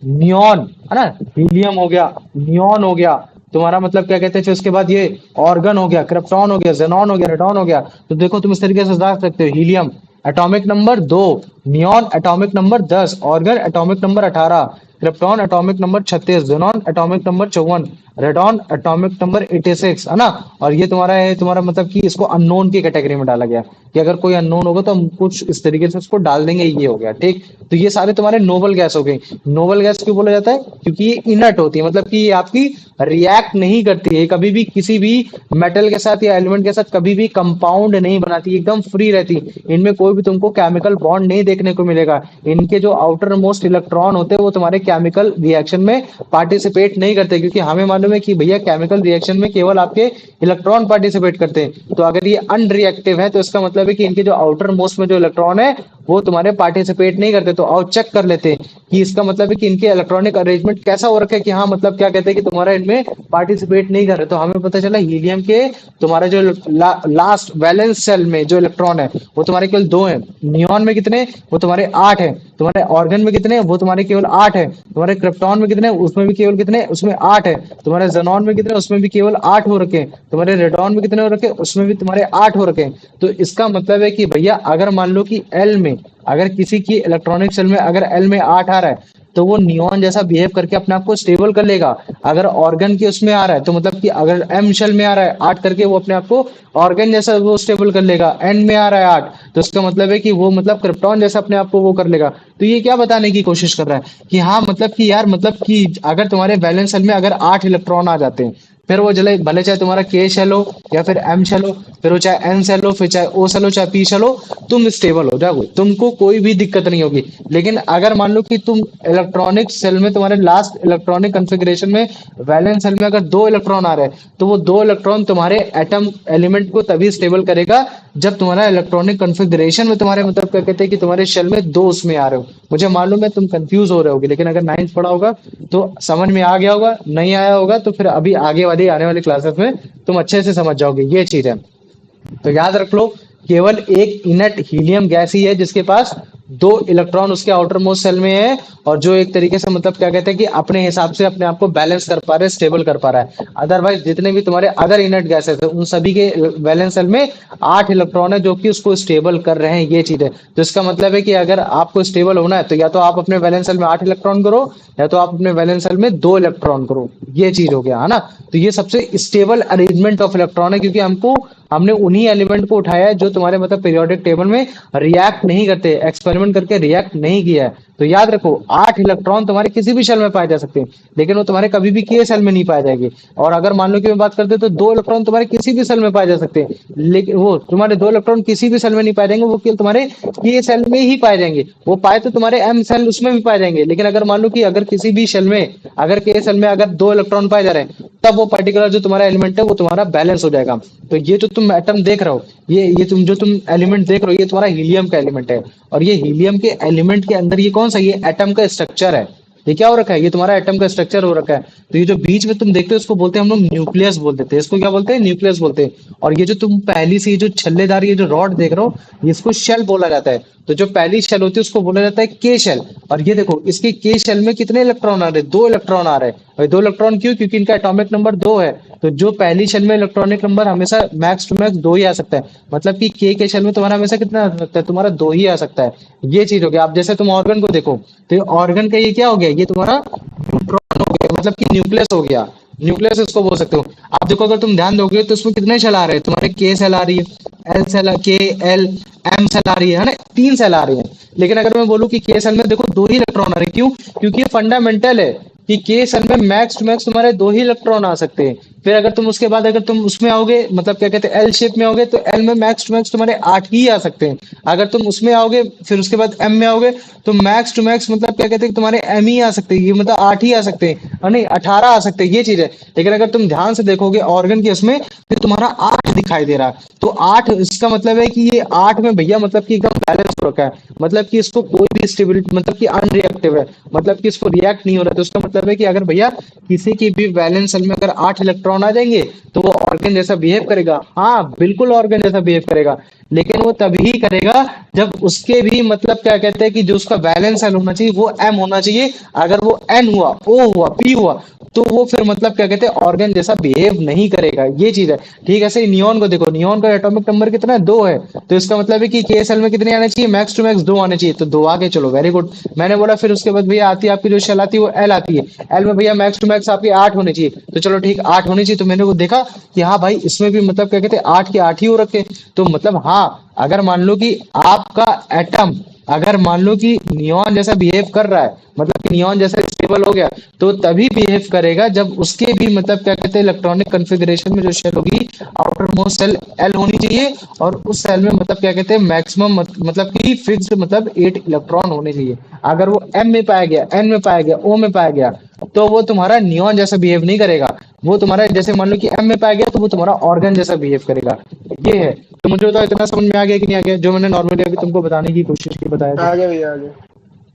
नियॉन है ना, हीलियम हो गया, नियॉन हो गया तुम्हारा, मतलब क्या कहते हैं, फिर उसके बाद ये ऑर्गन हो गया, क्रिप्टॉन हो गया, जेनॉन हो गया, रेडॉन हो गया। तो देखो तुम इस तरीके से समझ सकते हो, helium atomic number 2, neon atomic number 10, organ atomic number 18, krypton atomic number 36, xenon atomic number 54, radon atomic number 86 है ना। और ये तुम्हारा है, तुम्हारा मतलब कि इसको अननोन की कैटेगरी में डाला गया कि अगर कोई अननोन होगा तो हम कुछ इस तरीके से उसको डाल देंगे, ये हो गया ठीक। तो ये सारे तुम्हारे नोबल गैस हो गई। नोबल गैस क्यों बोला जाता है? क्योंकि ये इनर्ट होती है, मतलब कि ये आपकी रिएक्ट नहीं करती है, कभी भी किसी भी मेटल के साथ या एलिमेंट के साथ कभी भी कंपाउंड नहीं बनाती, एकदम फ्री रहती। इनमें कोई भी तुमको केमिकल बॉन्ड नहीं देखने को मिलेगा। इनके जो आउटर मोस्ट इलेक्ट्रॉन होते हैं वो तुम्हारे केमिकल रिएक्शन में पार्टिसिपेट नहीं करते, क्योंकि हमें मालूम है कि भैया केमिकल रिएक्शन में केवल आपके इलेक्ट्रॉन पार्टिसिपेट करते हैं। तो अगर ये अनरिएक्टिव है तो इसका मतलब है कि इनके जो आउटर मोस्ट में जो इलेक्ट्रॉन है वो तुम्हारे पार्टिसिपेट नहीं करते। तो आओ चेक कर लेते हैं कि इसका मतलब है कि इनके इलेक्ट्रॉनिक अरेंजमेंट कैसा हो रखा है, कि हाँ मतलब क्या कहते हैं कि तुम्हारा इनमें पार्टिसिपेट नहीं कर रहे। तो हमें पता चला हीलियम के तुम्हारा जो लास्ट वैलेंस सेल में जो इलेक्ट्रॉन है वो तुम्हारे केवल 2 है। नियॉन में कितने? वो तुम्हारे 8 है। तुम्हारे ऑर्गन में कितने? वो तुम्हारे केवल 8 है। तुम्हारे क्रिप्टॉन में कितने? उसमें भी केवल कितने? उसमें 8 है। तुम्हारे जेनॉन में कितने? उसमें भी केवल 8 हो रखे हैं। तुम्हारे रेडॉन में कितने हो रखे? उसमें भी तुम्हारे 8 हो रखे हैं। तो इसका मतलब है कि भैया अगर मान लो कि एल में, अगर किसी की इलेक्ट्रॉनिक सेल में अगर एल में 8 आ रहा है तो वो नियॉन जैसा बिहेव करके अपने आप को स्टेबल कर लेगा। अगर ऑर्गन के उसमें आ रहा है तो मतलब कि अगर एम शेल में आ रहा है 8 करके, वो अपने आप को ऑर्गन जैसा वो स्टेबल कर लेगा। एन में आ रहा है 8, तो इसका मतलब है कि वो मतलब क्रिप्टॉन जैसा अपने आप को वो कर लेगा। तो ये क्या बताने की कोशिश कर रहा है कि हाँ मतलब कि यार, मतलब कि अगर तुम्हारे वैलेंस सेल में अगर 8 इलेक्ट्रॉन आ जाते हैं, फिर वो जले भले चाहे तुम्हारा के शेल हो या फिर एम शेल हो, फिर वो चाहे एन शेल हो, फिर चाहे ओ शेल हो, चाहे पी शेल हो, तुम स्टेबल हो जाओगे, तुमको कोई भी दिक्कत नहीं होगी। लेकिन अगर मान लो कि तुम इलेक्ट्रॉनिक सेल में तुम्हारे लास्ट इलेक्ट्रॉनिक कॉन्फ़िगरेशन में वैलेंस सेल में अगर 2 इलेक्ट्रॉन आ रहे हैं, तो वो 2 इलेक्ट्रॉन तुम्हारे एटम एलिमेंट को तभी स्टेबल करेगा जब तुम्हारा इलेक्ट्रॉनिक कॉन्फ़िगरेशन में तुम्हारे मतलब क्या कहते हैं कि तुम्हारे शेल में 2 उसमें आ रहे हो। मुझे मालूम है तुम कंफ्यूज हो रहे होगे, लेकिन अगर 9th पढ़ा होगा तो समझ में आ गया होगा, नहीं आया होगा तो फिर अभी आगे वाली आने वाली क्लासेस में तुम अच्छे से समझ जाओगे, ये चीज है। तो याद रख लो, केवल एक इनर्ट हीलियम गैस ही है जिसके पास 2 इलेक्ट्रॉन उसके आउटर मोस्ट सेल में है, और जो एक तरीके से मतलब क्या कहते हैं कि अपने हिसाब से अपने आप को बैलेंस कर पा रहे, स्टेबल कर पा रहा है। अदरवाइज जितने भी तुम्हारे अदर इनर्ट गैसेस है उन सभी के वैलेंस सेल में 8 इलेक्ट्रॉन है जो कि उसको स्टेबल कर रहे हैं, ये चीज है। तो इसका मतलब है कि अगर आपको स्टेबल होना है तो या तो आप अपने वैलेंस सेल में 8 इलेक्ट्रॉन करो, या तो आप अपने वैलेंस सेल में 2 इलेक्ट्रॉन करो, ये चीज हो गया है ना। तो ये सबसे स्टेबल अरेंजमेंट ऑफ इलेक्ट्रॉन है, क्योंकि हमको हमने उन्हीं एलिमेंट को उठाया है जो तुम्हारे मतलब पीरियोडिक टेबल में रिएक्ट नहीं करते, एक्सपेरिमेंट करके रिएक्ट नहीं किया है। तो याद रखो 8 इलेक्ट्रॉन तुम्हारे किसी भी शेल में पाए जा सकते हैं, लेकिन वो तुम्हारे कभी भी के सेल में नहीं पाए जाएंगे। और अगर मान लो कि मैं बात करते तो 2 इलेक्ट्रॉन तुम्हारे किसी भी सेल में पाए जा सकते हैं, लेकिन वो तुम्हारे 2 इलेक्ट्रॉन किसी भी सेल में नहीं पाए जाएंगे, वो केवल तुम्हारे के सेल में ही पाए जाएंगे। वो पाए तो तुम्हारे एम सेल उसमें भी पाए जाएंगे, लेकिन अगर मान लो कि अगर किसी भी सेल में अगर के सेल में अगर 2 इलेक्ट्रॉन पाए जा रहे हैं, तब वो पर्टिकुलर जो तुम्हारा एलिमेंट है वो तुम्हारा बैलेंस हो जाएगा। तो ये जो तुम एटम देख रहे हो, ये तुम एलिमेंट देख रहे हो, ये तुम्हारा हीलियम का एलिमेंट है। और ये हीलियम के एलिमेंट के अंदर ये कौन सा, ये एटम का स्ट्रक्चर है। ये क्या हो रखा है, ये तुम्हारा एटम का स्ट्रक्चर हो रखा है। तो ये जो बीच में तुम देखते हो इसको बोलते हैं हम लोग न्यूक्लियस बोल देते हैं, इसको क्या बोलते हैं, न्यूक्लियस बोलते हैं। और ये जो तुम पहली से ये जो छल्लेदार ये जो रॉड देख रहे हो, इसको शेल बोला जाता है। तो जो पहली शेल होती है उसको बोला जाता है के शेल। और ये देखो इसके के शेल में कितने इलेक्ट्रॉन आ रहे हैं, 2 इलेक्ट्रॉन आ रहे हैं। और 2 इलेक्ट्रॉन क्यों, क्योंकि इनका एटॉमिक नंबर 2 है। तो जो पहली शेल में इलेक्ट्रॉनिक नंबर हमेशा मैक्स टू मैक्स 2 ही आ सकता है, मतलब कि के शेल में तुम्हारा हमेशा कितना आ सकता है, तुम्हारा 2 ही आ सकता है। ये चीज हो गया। अब जैसे तुम ऑर्गन को देखो, तो ऑर्गन का ये क्या हो गया, ये तुम्हारा न्यूट्रॉन हो गया, मतलब कि न्यूक्लियस हो गया। न्यूक्लियस इसको बोल सकते हो। आप देखो अगर तुम ध्यान दोगे तो उसमें कितने सेल आ रहे हैं, तुम्हारे के सेल आ रही है, एल सेल, के एल एम सेल आ रही है ना, 3 सेल आ रही है। लेकिन अगर मैं बोलूं कि के सेल में देखो 2 ही इलेक्ट्रॉन आ रहे हैं, क्यों, क्योंकि ये फंडामेंटल है कि के सेल में मैक्स टू मैक्स तुम्हारे 2 ही इलेक्ट्रॉन आ सकते हैं। फिर अगर तुम उसके बाद अगर तुम उसमें आओगे, मतलब क्या कहते हैं एल शेप में आओगे, तो एल में मैक्स टू मैक्स तुम्हारे 8 ही आ सकते हैं। अगर तुम उसमें आओगे फिर उसके बाद एम में आओगे, तो मैक्स टू मैक्स मतलब क्या कहते हैं तुम्हारे एम ही आ सकते हैं, ये मतलब 8 ही आ सकते हैं, और नहीं 18 आ सकते हैं, ये चीज है। लेकिन अगर तुम ध्यान से देखोगे ऑर्गन के इसमें, फिर तुम्हारा 8 दिखाई दे रहा है। तो 8 इसका मतलब है कि ये 8 में भैया मतलब कि एकदम बैलेंस हो रखा है, मतलब कि इसको कोई भी स्टेबिलिटी, मतलब कि अनरिएक्टिव है, मतलब कि इसको रिएक्ट नहीं हो रहा है। तो उसका मतलब है कि अगर भैया किसी की भी वैलेंस सेल में अगर 8 इलेक्ट्रॉन आ जाएंगे तो वो ऑर्गन जैसा बिहेव करेगा। हाँ बिल्कुल ऑर्गन जैसा बिहेव करेगा, लेकिन वो तभी करेगा जब उसके भी मतलब क्या कहते हैं कि जो उसका वैलेंस सेल होना चाहिए वो एम होना चाहिए। अगर वो एन हुआ, ओ हुआ, पी हुआ, तो वो फिर मतलब क्या कहते हैं ऑर्गन जैसा बिहेव नहीं करेगा। ये चीज है। ठीक है, ऐसे नियॉन को देखो, नियॉन का एटॉमिक नंबर कितना है, 2 है। तो इसका मतलब है कि के सेल में कितने आने चाहिए, मैक्स टू मैक्स 2 आने चाहिए। तो 2 आगे, चलो वेरी गुड। मैंने बोला फिर उसके बाद भैया आती है आपकी जो शेल आती है वो एल आती है। एल में भैया मैक्स टू मैक्स आपकी 8 होने चाहिए। तो चलो ठीक 8 होनी चाहिए। तो मैंने वो देखा कि हाँ भाई इसमें भी मतलब क्या कहते हैं 8 के 8 ही हो रखे। तो मतलब हाँ, अगर मान लो कि आपका एटम अगर मान लो कि नियॉन जैसा बिहेव कर रहा है, मतलब कि नियॉन जैसा स्टेबल हो गया, तो तभी बिहेव करेगा जब उसके भी मतलब क्या कहते हैं इलेक्ट्रॉनिक कॉन्फ़िगरेशन में जो शेल होगी आउटर मोस्ट सेल एल होनी चाहिए, और उस सेल में मतलब क्या कहते हैं मैक्सिमम मतलब कि फिक्स्ड मतलब 8 इलेक्ट्रॉन होने चाहिए। अगर वो एम में पाया गया, एन में पाया गया, ओ में पाया गया, तो वो तुम्हारा नियॉन जैसा बिहेव नहीं करेगा। वो तुम्हारा जैसे मान लो कि एम में पाया गया तो वो तुम्हारा ऑर्गन जैसा बिहेव करेगा। ये है। तो मुझे बताओ इतना समझ में आ गया कि नहीं आ गया, जो मैंने नॉर्मली अभी तुमको बताने की कोशिश की, बताया था। आगे भैया आगे।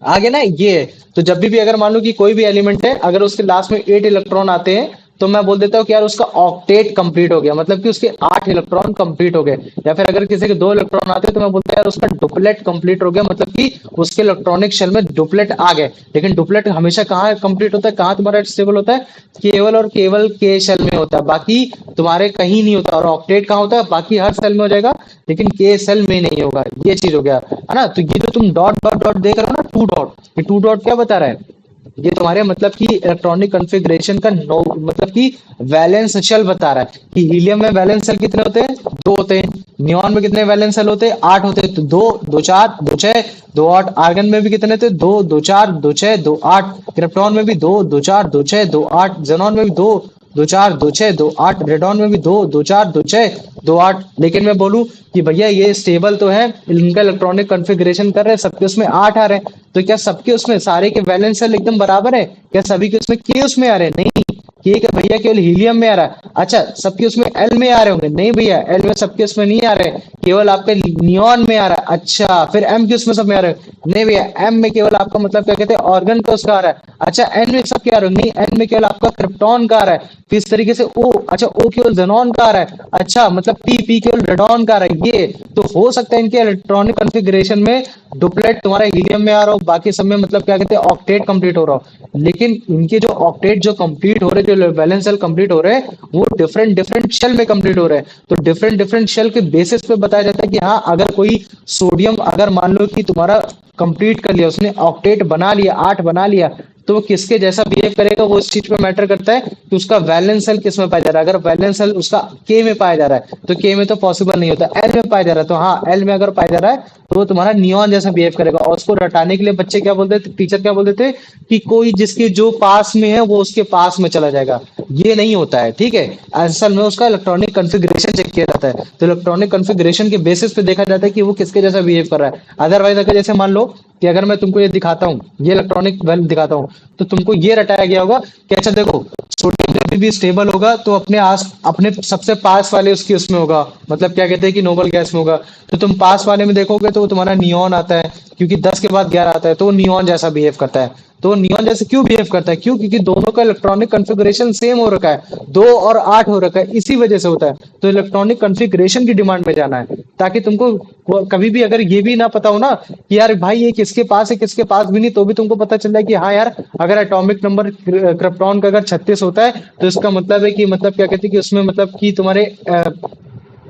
आगे ना ये है। तो जब भी अगर मान लो कि कोई भी एलिमेंट है, अगर उसके लास्ट में 8 इलेक्ट्रॉन आते हैं, तो मैं बोल देता हूँ कि यार उसका ऑक्टेट कंप्लीट हो गया, मतलब कि उसके 8 इलेक्ट्रॉन कंप्लीट हो गए। या फिर अगर किसी के 2 इलेक्ट्रॉन आते हैं तो मैं बोलता हूँ यार उसका डुप्लेट कंप्लीट हो गया, मतलब कि उसके इलेक्ट्रॉनिक शेल में डुप्लेट आ गए। लेकिन डुप्लेट हमेशा कहाँ कंप्लीट होता है, कहाँ तुम्हारा स्टेबल होता है, केवल और केवल के शेल में होता है, बाकी तुम्हारे कहीं नहीं होता। और ऑक्टेट कहाँ होता है, बाकी हर सेल में हो जाएगा, लेकिन के सेल में नहीं होगा। ये चीज हो गया है ना। तो ये जो तुम डॉट डॉट डॉट देख रहे हो ना, 2 डॉट, ये 2 डॉट क्या बता रहा है, ये तुम्हारे मतलब कि इलेक्ट्रॉनिक कॉन्फ़िगरेशन का नो मतलब कि वैलेंस शेल बता रहा है कि हीलियम में वैलेंस शेल कितने होते हैं, 2 होते हैं। नियॉन में कितने वैलेंस शेल होते हैं, 8 होते हैं। तो 2 2 4 2 6 2 8। आर्गन में भी कितने थे, 2 2 4 2 6 2 8। क्रिप्टॉन में भी 2 2 4 2 6 2 8। जेनॉन में भी 2 2 4 2 6 2 8। रेडॉन में भी 2 2 4 2 6 2 8। लेकिन मैं बोलूं कि भैया ये स्टेबल तो है, इनका इलेक्ट्रॉनिक कॉन्फ़िगरेशन कर रहे हैं, सबके उसमें 8 आ रहे हैं। तो क्या सबके उसमें सारे के वैलेंस सेल एकदम बराबर है, क्या सभी के उसमें के उसमें आ रहे हैं, नहीं। के का भैया केवल हीलियम में आ रहा है। अच्छा सबके उसमें एल में आ रहे होंगे, नहीं भैया एल में सबके उसमें नहीं आ रहे, केवल आपके नियॉन में आ रहा है। अच्छा फिर एम के उसमें सब में आ रहे हैं, नहीं भैया एम में केवल आपका मतलब क्या कहते हैं ऑर्गन का उसका आ रहा है। अच्छा एन में सब क्या आ रहा है, नहीं एन में केवल आपका क्रिप्टॉन का आ रहा है। फिर इस तरीके से ओ, अच्छा ओ केवल जेनॉन का आ रहा है। अच्छा मतलब पी केवल रेडॉन का आ रहा है। ये तो हो सकता है इनके इलेक्ट्रॉनिक कॉन्फ़िगरेशन में डुप्लेट तुम्हारा हीलियम में आ रहा हो, बाकी सब में मतलब क्या कहते हैं ऑक्टेट कंप्लीट हो रहा हो। लेकिन इनके जो ऑक्टेट जो कंप्लीट हो रहे, जो वैलेंस शेल कंप्लीट हो रहे हैं, वो डिफरेंट डिफरेंट शेल में कंप्लीट हो रहे हैं। तो डिफरेंट डिफरेंट शेल के बेसिस पे बताया जाता है कि हाँ अगर कोई सोडियम अगर मान लो कि तुम्हारा कंप्लीट कर लिया, उसने ऑक्टेट बना लिया, 8 बना लिया, तो वो किसके जैसा बिहेव करेगा वो इस चीज पे मैटर करता है कि उसका वैलेंस सेल किस में पाया जा रहा है। अगर वैलेंस सेल उसका के में पाया जा रहा है तो के में तो पॉसिबल नहीं होता, एल में पाया जा रहा है तो हाँ एल में अगर पाया जा रहा है तो वो तुम्हारा नियॉन जैसा बिहेव करेगा। और उसको रटाने के लिए बच्चे क्या बोलते थे, टीचर क्या बोलते थे कि कोई जिसके जो पास में है वो उसके पास में चला जाएगा। ये नहीं होता है, ठीक है। असल में उसका इलेक्ट्रॉनिक कॉन्फ़िगरेशन चेक किया जाता है, तो इलेक्ट्रॉनिक कॉन्फ़िगरेशन के बेसिस पे देखा जाता है कि वो किसके जैसा बिहेव कर रहा है। अदरवाइज अगर जैसे मान लो कि अगर मैं तुमको ये दिखाता हूँ, ये इलेक्ट्रॉनिक वेल दिखाता हूँ, तो तुमको ये रटाया गया होगा कि अच्छा देखो सोडियम जब भी स्टेबल होगा तो अपने सबसे पास वाले उसकी उसमें होगा, मतलब क्या कहते हैं कि नोबल गैस में होगा। तो तुम पास वाले में देखोगे तो वो तुम्हारा नियॉन आता है, क्योंकि 10 के बाद 11 आता है तो वो नियॉन जैसा बिहेव करता है। तो नियॉन जैसे क्यों बिहेव करता है, क्यों, क्योंकि दोनों का इलेक्ट्रॉनिक कॉन्फ़िगरेशन सेम हो रखा है, 2 और 8 हो रखा है, इसी वजह से होता है। तो इलेक्ट्रॉनिक कॉन्फ़िगरेशन की डिमांड में जाना है, ताकि तुमको कभी भी अगर ये भी ना पता हो ना कि यार भाई ये किसके पास है किसके पास भी नहीं, तो भी तुमको पता चल जाए कि हाँ यार अगर एटॉमिक नंबर क्रिप्टॉन का अगर 36 होता है तो इसका मतलब है कि मतलब क्या कहते हैं कि उसमें मतलब कि तुम्हारे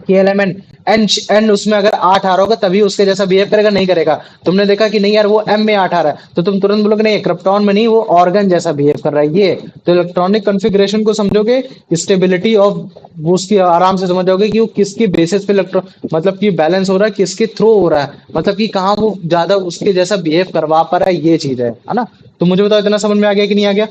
कि एलिमेंट एन एन उसमें अगर 8 आ रहा होगा तभी उसके जैसा बिहेव करेगा, नहीं करेगा। तुमने देखा कि नहीं यार वो एम में 8 आ रहा है तो तुम तुरंत बोलोगे नहीं क्रिप्टॉन में नहीं, वो ऑर्गन जैसा बिहेव कर रहा है ये। तो इलेक्ट्रॉनिक कॉन्फ़िगरेशन को समझोगे, स्टेबिलिटी ऑफ वो उसकी आराम से समझ जाओगे कि वो किसके बेसिस पे इलेक्ट्रॉन मतलब कि बैलेंस हो रहा है, किसके थ्रू हो रहा है, मतलब कि कहाँ वो ज्यादा उसके जैसा बिहेव करवा पा रहा है, ये चीज है ना। तो मुझे बताओ इतना समझ में आ गया कि नहीं आ गया,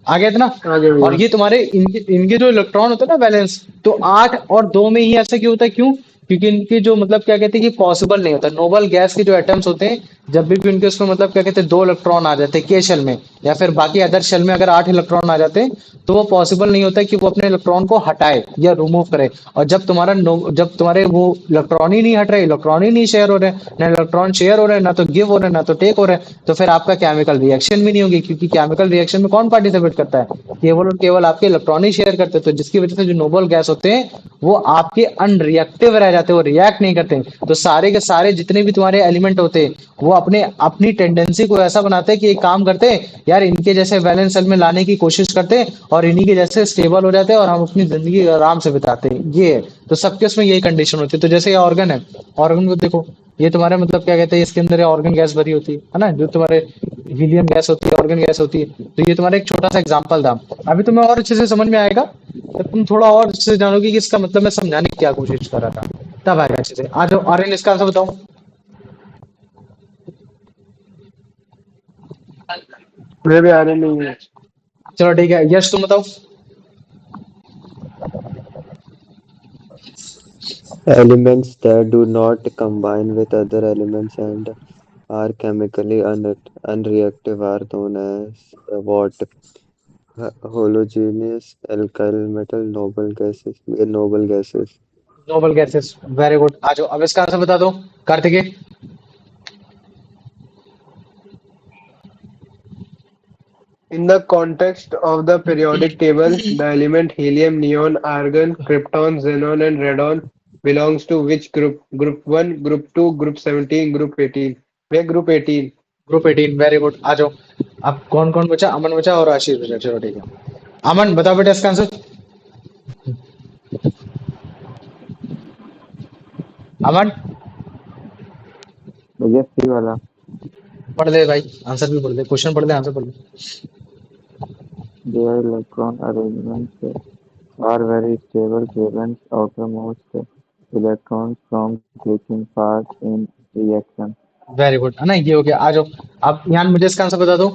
आ गया इतना। आगे और भैया। ये तुम्हारे इनके जो इलेक्ट्रॉन होते हैं ना बैलेंस, तो 8 और 2 में ही ऐसा क्यों होता है, क्यों, क्योंकि इनके जो मतलब क्या कहते हैं कि पॉसिबल नहीं होता। नोबल गैस के जो एटम्स होते हैं जब भी उनके उसमें मतलब क्या कहते हैं 2 इलेक्ट्रॉन आ जाते हैं के शेल में, या फिर बाकी अदर शेल में अगर 8 इलेक्ट्रॉन आ जाते हैं तो वो पॉसिबल नहीं होता कि वो अपने इलेक्ट्रॉन को हटाए या रिमूव करे। और जब तुम्हारे वो इलेक्ट्रॉन ही नहीं हट रहे, इलेक्ट्रॉन ही नहीं शेयर हो रहे, ना इलेक्ट्रॉन शेयर हो रहे हैं, ना तो गिव हो रहे हैं, ना तो टेक हो रहे हैं, तो फिर आपका केमिकल रिएक्शन भी नहीं होगी, क्योंकि केमिकल रिएक्शन में कौन पार्टिसिपेट करता है, केवल और केवल आपके इलेक्ट्रॉन ही शेयर करते हैं। तो जिसकी वजह से जो नोबल गैस होते हैं वो आपके अनरिएक्टिव रह जाते हैं, वो रिएक्ट नहीं करते हैं। तो सारे के सारे जितने भी तुम्हारे एलिमेंट होते हैं वो अपने अपनी टेंडेंसी को ऐसा बनाते हैं कि एक काम करते हैं यार इनके जैसे वैलेंस सेल में लाने की कोशिश करते हैं और इन्हीं के जैसे स्टेबल हो जाते हैं और हम अपनी जिंदगी आराम से बिताते हैं। ये है। तो सबके उसमें यही कंडीशन होती है। तो जैसे ये ऑर्गन है, ऑर्गन को देखो, ये तुम्हारे मतलब क्या कहते हैं इसके अंदर ऑर्गन गैस भरी होती है ना, जो तुम्हारे हीलियम गैस होती है, ऑर्गन गैस होती है। तो ये तुम्हारा एक छोटा सा एग्जांपल था। अभी तुम्हें और अच्छे से समझ में आएगा जब तुम थोड़ा और अच्छे से जानोगे कि इसका मतलब मैं समझाने की क्या कोशिश कर रहा था, तब आएगा अच्छे से। आ जाओ आर्यन, इसका आंसर बताओ। मेरे भी आ रहे नहीं है। चलो ठीक है, यश तुम बताओ। Elements that do not combine with other elements and are chemically unreactive are known as what? Homogeneous alkyl metal noble gases. Noble gases. Noble gases, very good. आ जाओ अब इसका आंसर बता दो, Kartikeya. In the context of the periodic table, the element helium, neon, argon, krypton, xenon, and radon belongs to which group? Group 1, Group 2, Group 17, Group 18. Where Group 18? Group 18, very good. आ जाओ। अब कौन कौन बचा, अमन बचा और आशीष बचा, चलो ठीक है। अमन बताओ बेटा इसका आंसर। अमन भैया सी वाला। पढ़ दे भाई, आंसर भी पढ़ दे, क्वेश्चन पढ़ दे, आंसर पढ़ दे। Their electron arrangements are very stable, prevents outermost electrons from taking part in reaction. Very good, है ना, ये हो गया। आ जाओ। अब यहाँ मुझे इसका आंसर बता दो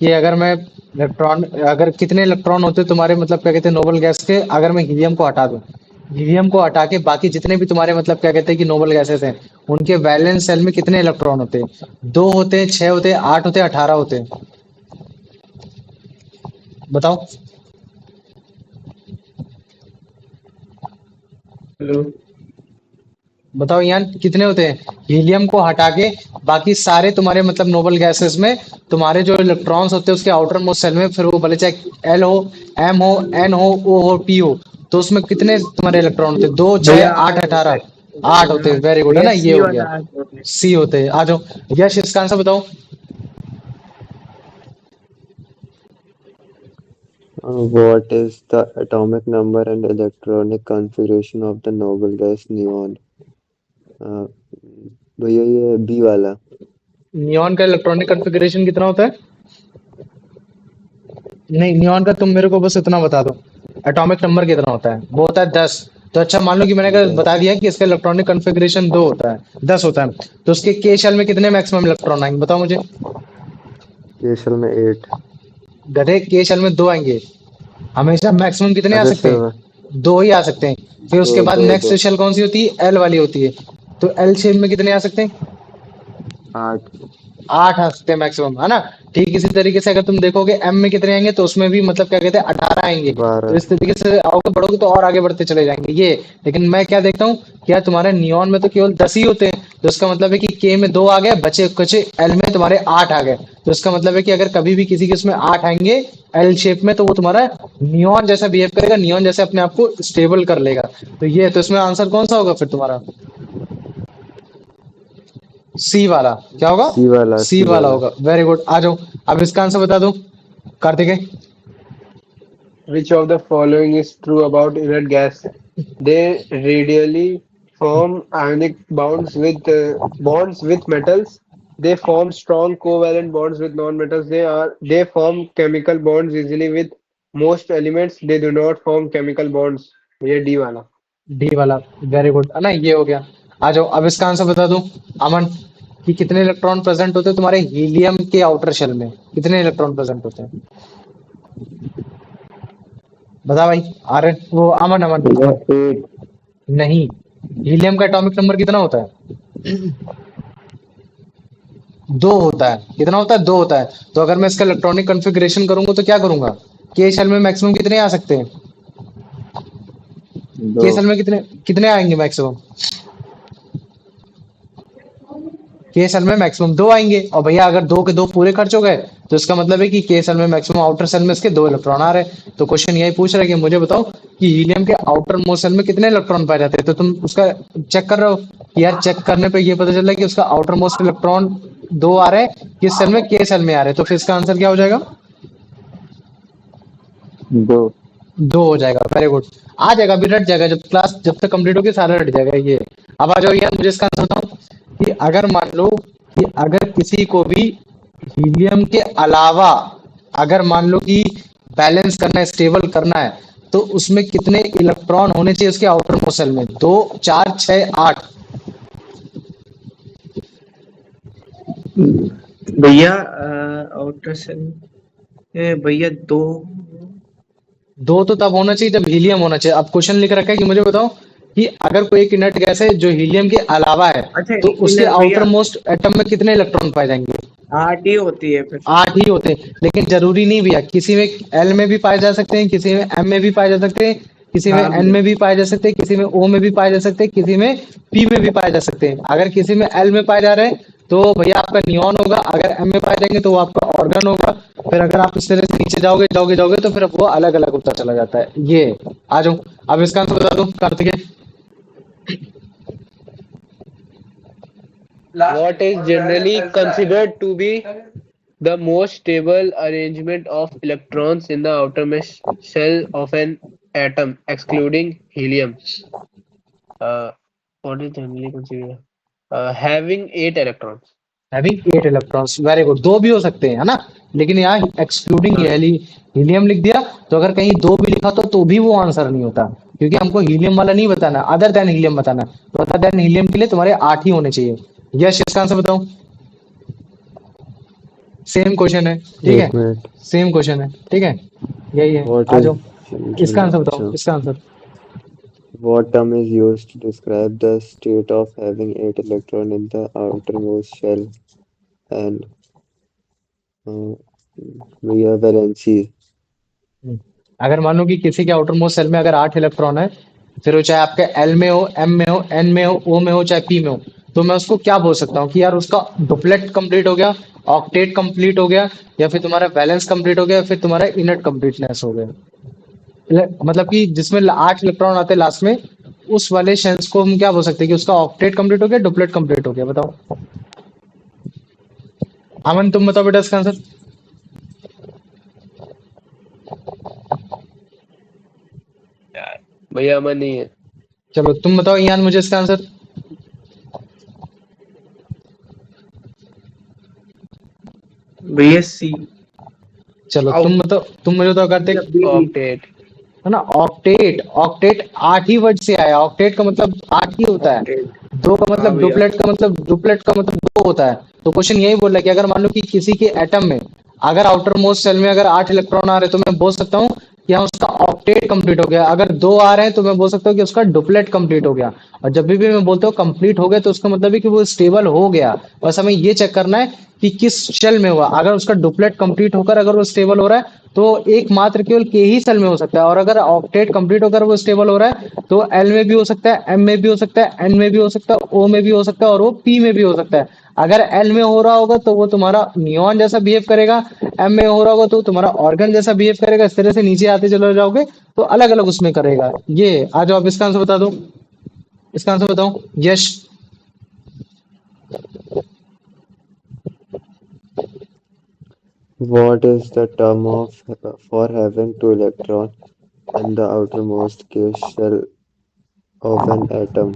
कि अगर मैं इलेक्ट्रॉन, अगर कितने इलेक्ट्रॉन होते तुम्हारे मतलब क्या कहते हैं नोबल गैस के, अगर मैं हीलियम को हटा दूं, हीलियम को हटा के बाकी जितने भी तुम्हारे मतलब क्या कहते हैं कि नोबल गैसेस हैं उनके वैलेंस सेल में कितने इलेक्ट्रॉन होते हैं, 2 होते हैं, 6 होते हैं, 8 होते हैं, 18 होते हैं, बताओ। Hello. बताओ यार कितने होते हैं, हीलियम को हटा के बाकी सारे तुम्हारे मतलब नोबल गैसेस में तुम्हारे जो इलेक्ट्रॉन्स होते हैं उसके आउटर मोस्ट सेल में, फिर वो भले चाहे एल हो, एम हो, एन हो, ओ हो, पी हो, तो उसमें कितने तुम्हारे इलेक्ट्रॉन होते हैं, 2, 6, भैया 8, 8 होता 18, है। 8 होते हैं, वेरी गुड, है भैया ना, ये सी हो वाला गया। 8 होता है। सी होते हैं। आ जाओ यश, इसका आंसर बताओ। What is the atomic number and electronic configuration of the noble gas neon? Uh, भैया ये बी वाला। नियॉन का इलेक्ट्रॉनिक कॉन्फ़िगरेशन कितना होता है? नहीं, नियॉन का तुम मेरे को बस इतना बता दो, एटॉमिक नंबर कितना होता है? वो होता है 10। तो अच्छा, मान लो कि मैंने अगर बता 10 दिया कि इसका इलेक्ट्रॉनिक कॉन्फ़िगरेशन 2 होता है, 10 होता है, तो उसके के शेल में कितने मैक्सिमम इलेक्ट्रॉन आएंगे बताओ मुझे? केशल में 8। गधे, के शेल में 2 आएंगे। हमेशा मैक्सिमम कितने आ अच्छा सकते हैं? 7। 2 ही आ सकते हैं। फिर दो उसके बाद दो नेक्स्ट दो शेल कौन सी होती है? एल वाली होती है। तो एल शेल में कितने आ सकते हैं? 8। 8 आ सकते हैं मैक्सिमम, है ना? ठीक इसी तरीके से अगर तुम देखोगे एम में कितने आएंगे, तो उसमें भी मतलब क्या कहते हैं 18 आएंगे। तो 12। इस तरीके से आओगे बढ़ोगे तो और आगे बढ़ते चले जाएंगे ये। लेकिन मैं क्या देखता हूँ कि यार तुम्हारे नियॉन में तो केवल 10 ही होते हैं, तो इसका मतलब है कि के में 2 आ गए, बचे कुछ एल में तुम्हारे 8 आ गए। तो इसका मतलब है कि अगर कभी भी किसी के उसमें 8 आएंगे एल शेप में, तो वो तुम्हारा नियॉन जैसा बिहेव करेगा, नियॉन जैसे अपने आप को स्टेबल कर लेगा। तो ये तो इसमें आंसर कौन सा होगा फिर तुम्हारा? सी वाला। क्या होगा? सी वाला सी सी वाला वाला होगा। वेरी गुड, आ जाओ। अब इसका आंसर बता दो Kartikeya. Which of the following is true about inert gas? They radially form ionic bonds with metals. They form strong covalent bonds with non-metals. They form chemical bonds easily with most elements. They do not form chemical bonds. ये D वाला. D वाला। Very good, है ना? ये हो गया। आ जाओ, अब इसका आंसर बता दो अमन, कि कितने इलेक्ट्रॉन प्रेजेंट होते हैं तुम्हारे हीलियम के आउटर शेल में? कितने इलेक्ट्रॉन प्रेजेंट होते हैं? बता भाई। आर्यन, वो अमन अमन भैया अमन। 8। नहीं, हीलियम का एटॉमिक नंबर कितना होता है? 2 होता है। कितना होता है? 2 होता है। तो अगर मैं इसका इलेक्ट्रॉनिक कॉन्फ़िगरेशन करूंगा तो क्या करूंगा? के शेल में मैक्सिमम कितने आ सकते हैं? 2। के शेल में कितने कितने आएंगे मैक्सिमम? के सेल में मैक्सिमम 2 आएंगे, और भैया अगर 2 के 2 पूरे खर्च हो गए, तो इसका मतलब है कि के सेल में मैक्सिमम आउटर सेल में इसके 2 इलेक्ट्रॉन आ रहे हैं। तो क्वेश्चन यही पूछ रहा है कि मुझे बताओ कि हीलियम के आउटर मोस्ट सेल में कितने इलेक्ट्रॉन पाए जाते हैं? तो तुम उसका चेक कर रहे हो कि यार चेक करने पे ये पता चल रहा है कि उसका आउटर मोस्ट इलेक्ट्रॉन 2 आ रहे हैं, किस सेल में? के सेल में आ रहे हैं। तो फिर इसका आंसर क्या हो जाएगा? 2। 2 हो जाएगा। Very good. आ जाएगा, अभी रट जाएगा, जब क्लास जब तक कंप्लीट होगी सारा रट जाएगा ये। अब आ जाओ यार, मुझे इसका आंसर बताओ कि अगर मान लो कि अगर किसी को भी हीलियम के अलावा अगर मान लो कि बैलेंस करना है, स्टेबल करना है, तो उसमें कितने इलेक्ट्रॉन होने चाहिए उसके आउटर मोस्ट शेल में? 2, 4, 6, 8? भैया आउटर सेल भैया 2। 2 तो तब होना चाहिए जब हीलियम होना चाहिए। अब क्वेश्चन लिख रखा है कि मुझे बताओ कि अगर कोई एक इनर्ट गैस है जो हीलियम के अलावा है, अच्छा तो उसके आउटर भैया मोस्ट एटम में कितने इलेक्ट्रॉन पाए जाएंगे? 8 ही होती है फिर। 8 ही होते हैं। लेकिन जरूरी नहीं भैया, किसी में एल में भी पाए जा सकते हैं, किसी में एम में भी पाए जा सकते हैं, किसी में हाँ एन भैया। में भी पाए जा सकते हैं, किसी में ओ में भी पाए जा सकते हैं, किसी में पी में भी पाए जा सकते हैं। अगर किसी में एल में पाए जा रहे हैं तो भैया आपका नियॉन होगा, अगर एम में पाए जाएंगे तो वो आपका ऑर्गन होगा। फिर अगर आप इस तरह से नीचे जाओगे जाओगे जाओगे तो फिर वो अलग अलग होता चला जाता है ये। आ जाओ, अब इसका आंसर बता दो Kartikeya. What is generally considered to be the most stable arrangement of electrons in the outermost shell of an atom, excluding helium? Uh, what is generally considered? Having 8 electrons. Having 8 electrons. Very good. 2 भी हो सकते हैं, है ना? लेकिन यहाँ excluding हाँ. Helium लिख दिया, तो अगर कहीं 2 भी लिखा तो भी वो आंसर नहीं होता, क्योंकि हमको हीलियम वाला नहीं बताना, अदर देन हीलियम बताना। तो अदर देन हीलियम के लिए तुम्हारे 8 ही होने चाहिए। यश, इसका आंसर बताओ। सेम क्वेश्चन है, ठीक है? एक मिनट। सेम क्वेश्चन है, ठीक है? यही है। व्हाट आ इज जाओ, इसका आंसर बताओ, अच्छा, इसका answer. what term is used to describe the state of having 8 electrons in the outermost shell and uh, via valency? हम्म। अगर मान लो कि किसी के आउटर मोस्ट सेल में अगर 8 इलेक्ट्रॉन है, फिर वो चाहे आपके एल में हो, एम में हो, एन में हो, ओ में हो, चाहे पी में हो, तो मैं उसको क्या बोल सकता हूँ कि यार उसका डुप्लेट कंप्लीट हो गया, ऑक्टेट कंप्लीट हो गया, या फिर तुम्हारा बैलेंस कंप्लीट हो गया, या फिर तुम्हारा इनट कंप्लीटनेस हो गया। मतलब कि जिसमें 8 इलेक्ट्रॉन आते हैं लास्ट में, उस वाले शेल्स को हम क्या बोल सकते हैं कि उसका ऑक्टेट कंप्लीट हो गया, डुप्लेट कंप्लीट हो गया? बताओ। अमन, तुम बताओ बेटा इसका आंसर। भैया अमन नहीं है. चलो तुम बताओ ईयान, मुझे इसका आंसर। भैया सी। चलो तुम मुझे तो करते ऑक्टेट। है ना। ऑक्टेट, ऑक्टेट 8 ही वर्ड से आया। ऑक्टेट का मतलब 8 ही होता है। ऑक्टेट। दो का हाँ मतलब भैया। डुप्लेट का मतलब दो होता है। तो क्वेश्चन यही बोल रहा है कि अगर मान लो कि किसी के एटम में अगर आउटर मोस्ट सेल में अगर 8 इलेक्ट्रॉन आ रहे हैं तो मैं बोल सकता हूँ कि हाँ उसका ऑक्टेट कंप्लीट हो गया। अगर दो आ रहे हैं तो मैं बोल सकता हूँ कि उसका डुप्लेट कंप्लीट हो गया। और जब भी मैं बोलता हूँ कंप्लीट हो गया तो उसका मतलब है कि वो स्टेबल हो गया। बस हमें ये चेक करना है कि किस शेल में हुआ। अगर उसका डुप्लेट कंप्लीट होकर अगर वो स्टेबल हो रहा है तो एकमात्र केवल के ही सेल में हो सकता है। और अगर ऑक्टेट कंप्लीट होकर वो स्टेबल हो रहा है तो एल में भी हो सकता है, एम में भी हो सकता है, एन में भी हो सकता है, ओ में भी हो सकता है और वो पी में भी हो सकता है। अगर एल में हो रहा होगा तो वो तुम्हारा नियॉन जैसा बिहेव करेगा, एम में हो रहा होगा तो तुम्हारा ऑर्गन जैसा बिहेव करेगा। इस तरह से नीचे आते चले जाओगे तो अलग अलग उसमें करेगा। ये आ जाओ, आप इसका आंसर बता दो। इसका आंसर बताओ। यश। What is the term of for having two electrons in the outermost case shell of an atom?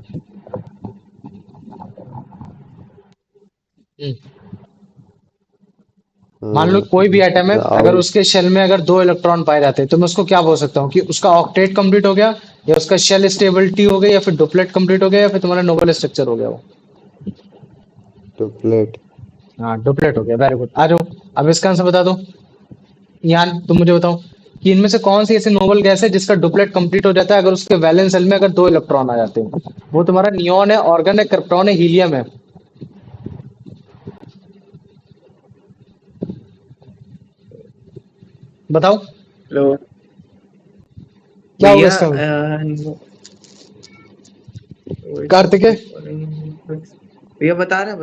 मान लो कोई भी एटम है, The अगर out उसके शेल में अगर दो इलेक्ट्रॉन पाए जाते हैं तो मैं उसको क्या बोल सकता हूँ कि उसका ऑक्टेट कंप्लीट हो गया, या उसका शेल स्टेबिलिटी हो गई, या फिर डुप्लेट कंप्लीट हो गया, या फिर तुम्हारा नोबल स्ट्रक्चर हो गया वो। duplet. हाँ, डुप्लेट हो गया। Very good. आ जाओ, अब इसका आंसर बता दो। यान तुम मुझे बताओ कि इनमें से कौन सी ऐसी नोबल गैस है जिसका डुप्लेट कंप्लीट हो जाता है अगर उसके वैलेंस शेल में अगर दो इलेक्ट्रॉन आ जाते हैं। वो तुम्हारा नियॉन है, ऑर्गन है, क्रिप्टॉन है, हीलियम है। बताओ हेलो क्या होगा भैया। इसका। वैसे कार्तिकेय, तो नहीं। भैया बता रहे।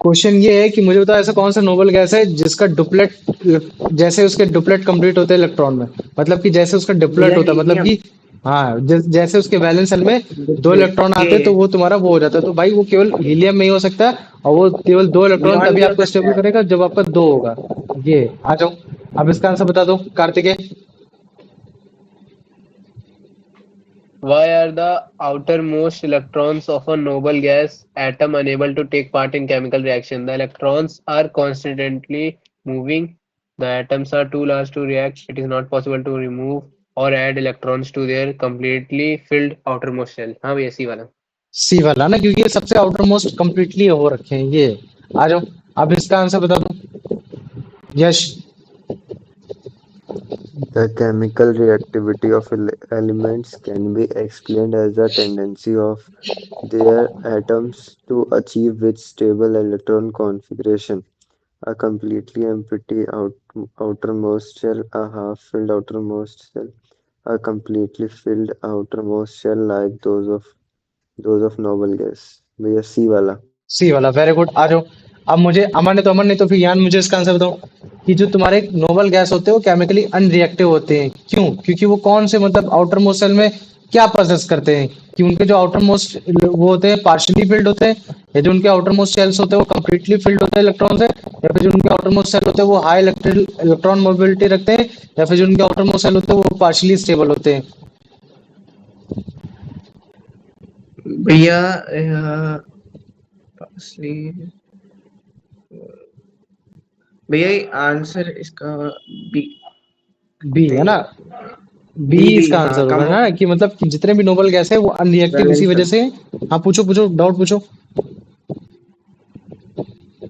क्वेश्चन ये है कि मुझे बताओ ऐसा कौन सा नोबल गैस है जिसका डुप्लेट, जैसे उसके डुप्लेट कंप्लीट होते हैं इलेक्ट्रॉन में, मतलब कि जैसे उसका भैया डुप्लेट होता है, मतलब हीलियम। कि हाँ जैसे उसके वैलेंस शेल में दो डुप्लीट इलेक्ट्रॉन के आते हैं तो वो तुम्हारा वो हो जाता है। तो भाई वो केवल हीलियम में ही हो सकता है। और वो केवल दो इलेक्ट्रॉन नियॉन तभी भी हो आपको सकता स्टेबल है। करेगा जब आपका दो होगा। ये आ जाओ, अब इसका आंसर बता दो Kartikeya. Why are the outermost electrons of a noble gas atom unable to take part in chemical reaction? The electrons are constantly moving. The atoms are too large to react. It is not possible to remove or add electrons to their completely filled outermost shell. हाँ भैया सी वाला। सी वाला ना, क्योंकि ये सबसे outer most completely हो रखे हैं ये। आ जाओ, अब इसका आंसर बता दो यश। The chemical reactivity of elements can be explained as the tendency of their atoms to achieve with stable electron configuration. A completely empty outermost shell, a half-filled outermost shell, a completely filled outermost shell like those of noble gas. भैया सी वाला। सी वाला, very good. आ जाओ, अब मुझे अमन नहीं तो फिर यान मुझे इसका आंसर बताओ कि जो तुम्हारे नोबल गैस होते हैं वो केमिकली अनरिएक्टिव होते हैं। क्यों? क्योंकि वो कौन से मतलब आउटर मोस्ट सेल में क्या प्रोसेस करते हैं कि उनके जो आउटर मोस्ट वो होते हैं पार्शियली फिल्ड होते हैं, या जो उनके आउटर मोस्ट सेल्स होते हैं वो कंप्लीटली फिल्ड होते हैं इलेक्ट्रॉन से, या फिर जो उनके आउटर मोस्ट सेल होते हैं वो हाई इलेक्ट्रॉन मोबिलिटी रखते हैं, या फिर जो उनके आउटर मोस्ट सेल होते हैं वो पार्शियली स्टेबल होते हैं। भैया असली भैया आंसर इसका बी। बी है नहीं। ना। बी बी इसका हाँ आंसर कम होगा ना, कि मतलब कि जितने भी नोबल गैस है वो अनरिएक्टिव इसी वजह वैलेंस। से। हाँ पूछो पूछो, डाउट पूछो।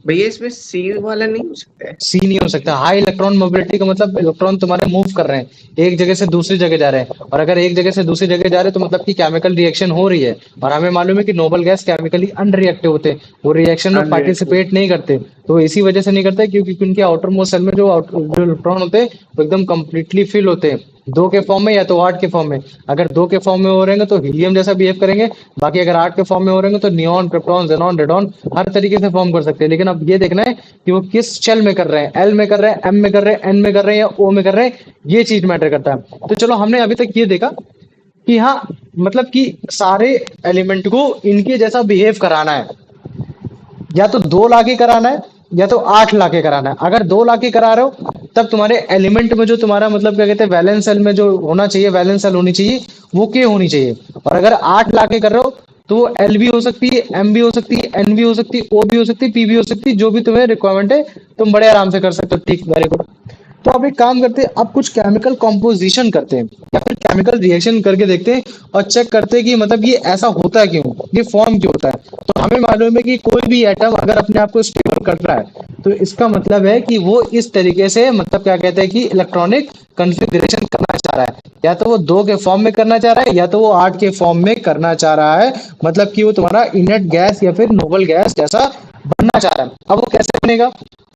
भैया इसमें सी वाला नहीं हो सकता है। सी नहीं हो सकता। हाई इलेक्ट्रॉन मोबिलिटी का मतलब इलेक्ट्रॉन तुम्हारे मूव कर रहे हैं, एक जगह से दूसरी जगह जा रहे हैं। और अगर एक जगह से दूसरी जगह जा रहे हैं तो मतलब कि केमिकल रिएक्शन हो रही है। और हमें मालूम है कि नोबल गैस केमिकली अनरिएक्टिव होते हैं, वो रिएक्शन में अनरिएक्टिव। पार्टिसिपेट नहीं करते। तो इसी वजह से नहीं करते क्योंकि उनके आउटर मोस्ट सेल में जो इलेक्ट्रॉन होते हैं वो एकदम कंप्लीटली फिल होते हैं, दो के फॉर्म में या तो आठ के फॉर्म में। अगर दो के फॉर्म में हो रहेंगे तो हीलियम जैसा बिहेव करेंगे। बाकी अगर आठ के फॉर्म में हो रहेंगे तो नियॉन, क्रिप्टॉन, जेनॉन, रेडॉन हर तरीके से फॉर्म कर सकते हैं। लेकिन अब ये देखना है कि वो किस शेल में कर रहे हैं, एल में कर रहे हैं, एम में कर रहे हैं, एन में कर रहे हैं या ओ में कर रहे हैं। ये चीज मैटर करता है। तो चलो, हमने अभी तक ये देखा कि हाँ मतलब कि सारे एलिमेंट को इनके जैसा बिहेव कराना है, या तो 2 लाके कराना है या तो 8 लाके कराना है। अगर 2 लाके करा रहे हो तब तुम्हारे एलिमेंट में जो तुम्हारा मतलब क्या कहते हैं वैलेंस सेल में जो होना चाहिए, वैलेंस सेल होनी चाहिए वो के होनी चाहिए। और अगर 8 लाके कर रहे हो तो वो एल भी हो सकती है, एम भी हो सकती है, एन भी हो सकती है, ओ भी हो सकती है, पी भी हो सकती है, जो भी तुम्हें रिक्वायरमेंट है तुम बड़े आराम से कर सकते हो। ठीक, वेरी गुड। तो आप एक काम करते हैं, आप कुछ केमिकल कॉम्पोजिशन करते हैं या फिर केमिकल रिएक्शन करके देखते हैं और चेक करते हैं कि मतलब ये ऐसा होता है क्यों, ये फॉर्म क्यों होता है। तो हमें मालूम है कि कोई भी एटम अगर अपने आप को स्टेबल कर रहा है तो इसका मतलब है कि वो इस तरीके से मतलब क्या कहते हैं कि इलेक्ट्रॉनिक कन्फिग्रेशन करना चाह रहा है, या तो वो 2 के फॉर्म में करना चाह रहा है या तो वो 8 के फॉर्म में करना चाह रहा है। मतलब कि वो तुम्हारा इनर्ट गैस या फिर नोबल गैस जैसा बनना चाह रहा है। अब वो कैसे बनेगा,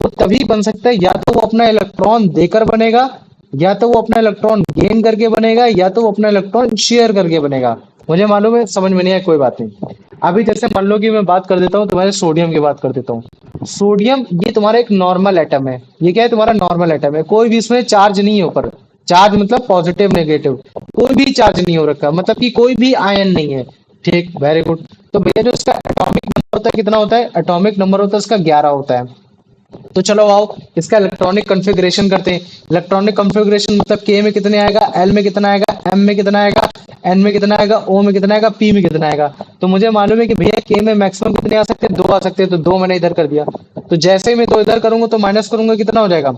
वो तभी बन सकता है या तो वो अपना इलेक्ट्रॉन देकर बनेगा, या तो वो अपना इलेक्ट्रॉन गेन करके बनेगा, या तो वो अपना इलेक्ट्रॉन शेयर करके बनेगा। मुझे मालूम है, समझ में नहीं आया, कोई बात नहीं। अभी जैसे मान लो कि मैं बात कर देता हूँ तुम्हारे सोडियम की बात कर देता हूँ। सोडियम ये तुम्हारा एक नॉर्मल एटम है। ये क्या है, तुम्हारा नॉर्मल एटम है, कोई भी इसमें चार्ज नहीं है ऊपर। चार्ज मतलब पॉजिटिव नेगेटिव, कोई भी चार्ज नहीं हो रखा, मतलब कि कोई भी आयन नहीं है। ठीक, वेरी गुड। तो भैया जो इसका एटॉमिक नंबर होता है कितना होता है, एटॉमिक नंबर होता है इसका 11 होता है। तो चलो आओ इसका इलेक्ट्रॉनिक कॉन्फ़िगरेशन करते हैं। इलेक्ट्रॉनिक कॉन्फ़िगरेशन मतलब के में कितने आएगा, एल में कितना आएगा, एम में कितना आएगा, एन में कितना आएगा, ओ में कितना आएगा, पी में कितना आएगा। तो मुझे मालूम है कि भैया के में मैक्सिमम कितने आ सकते हैं, 2 आ सकते हैं, तो 2 मैंने इधर कर दिया। तो जैसे ही मैं 2 इधर करूंगा तो माइनस करूंगा, कितना हो जाएगा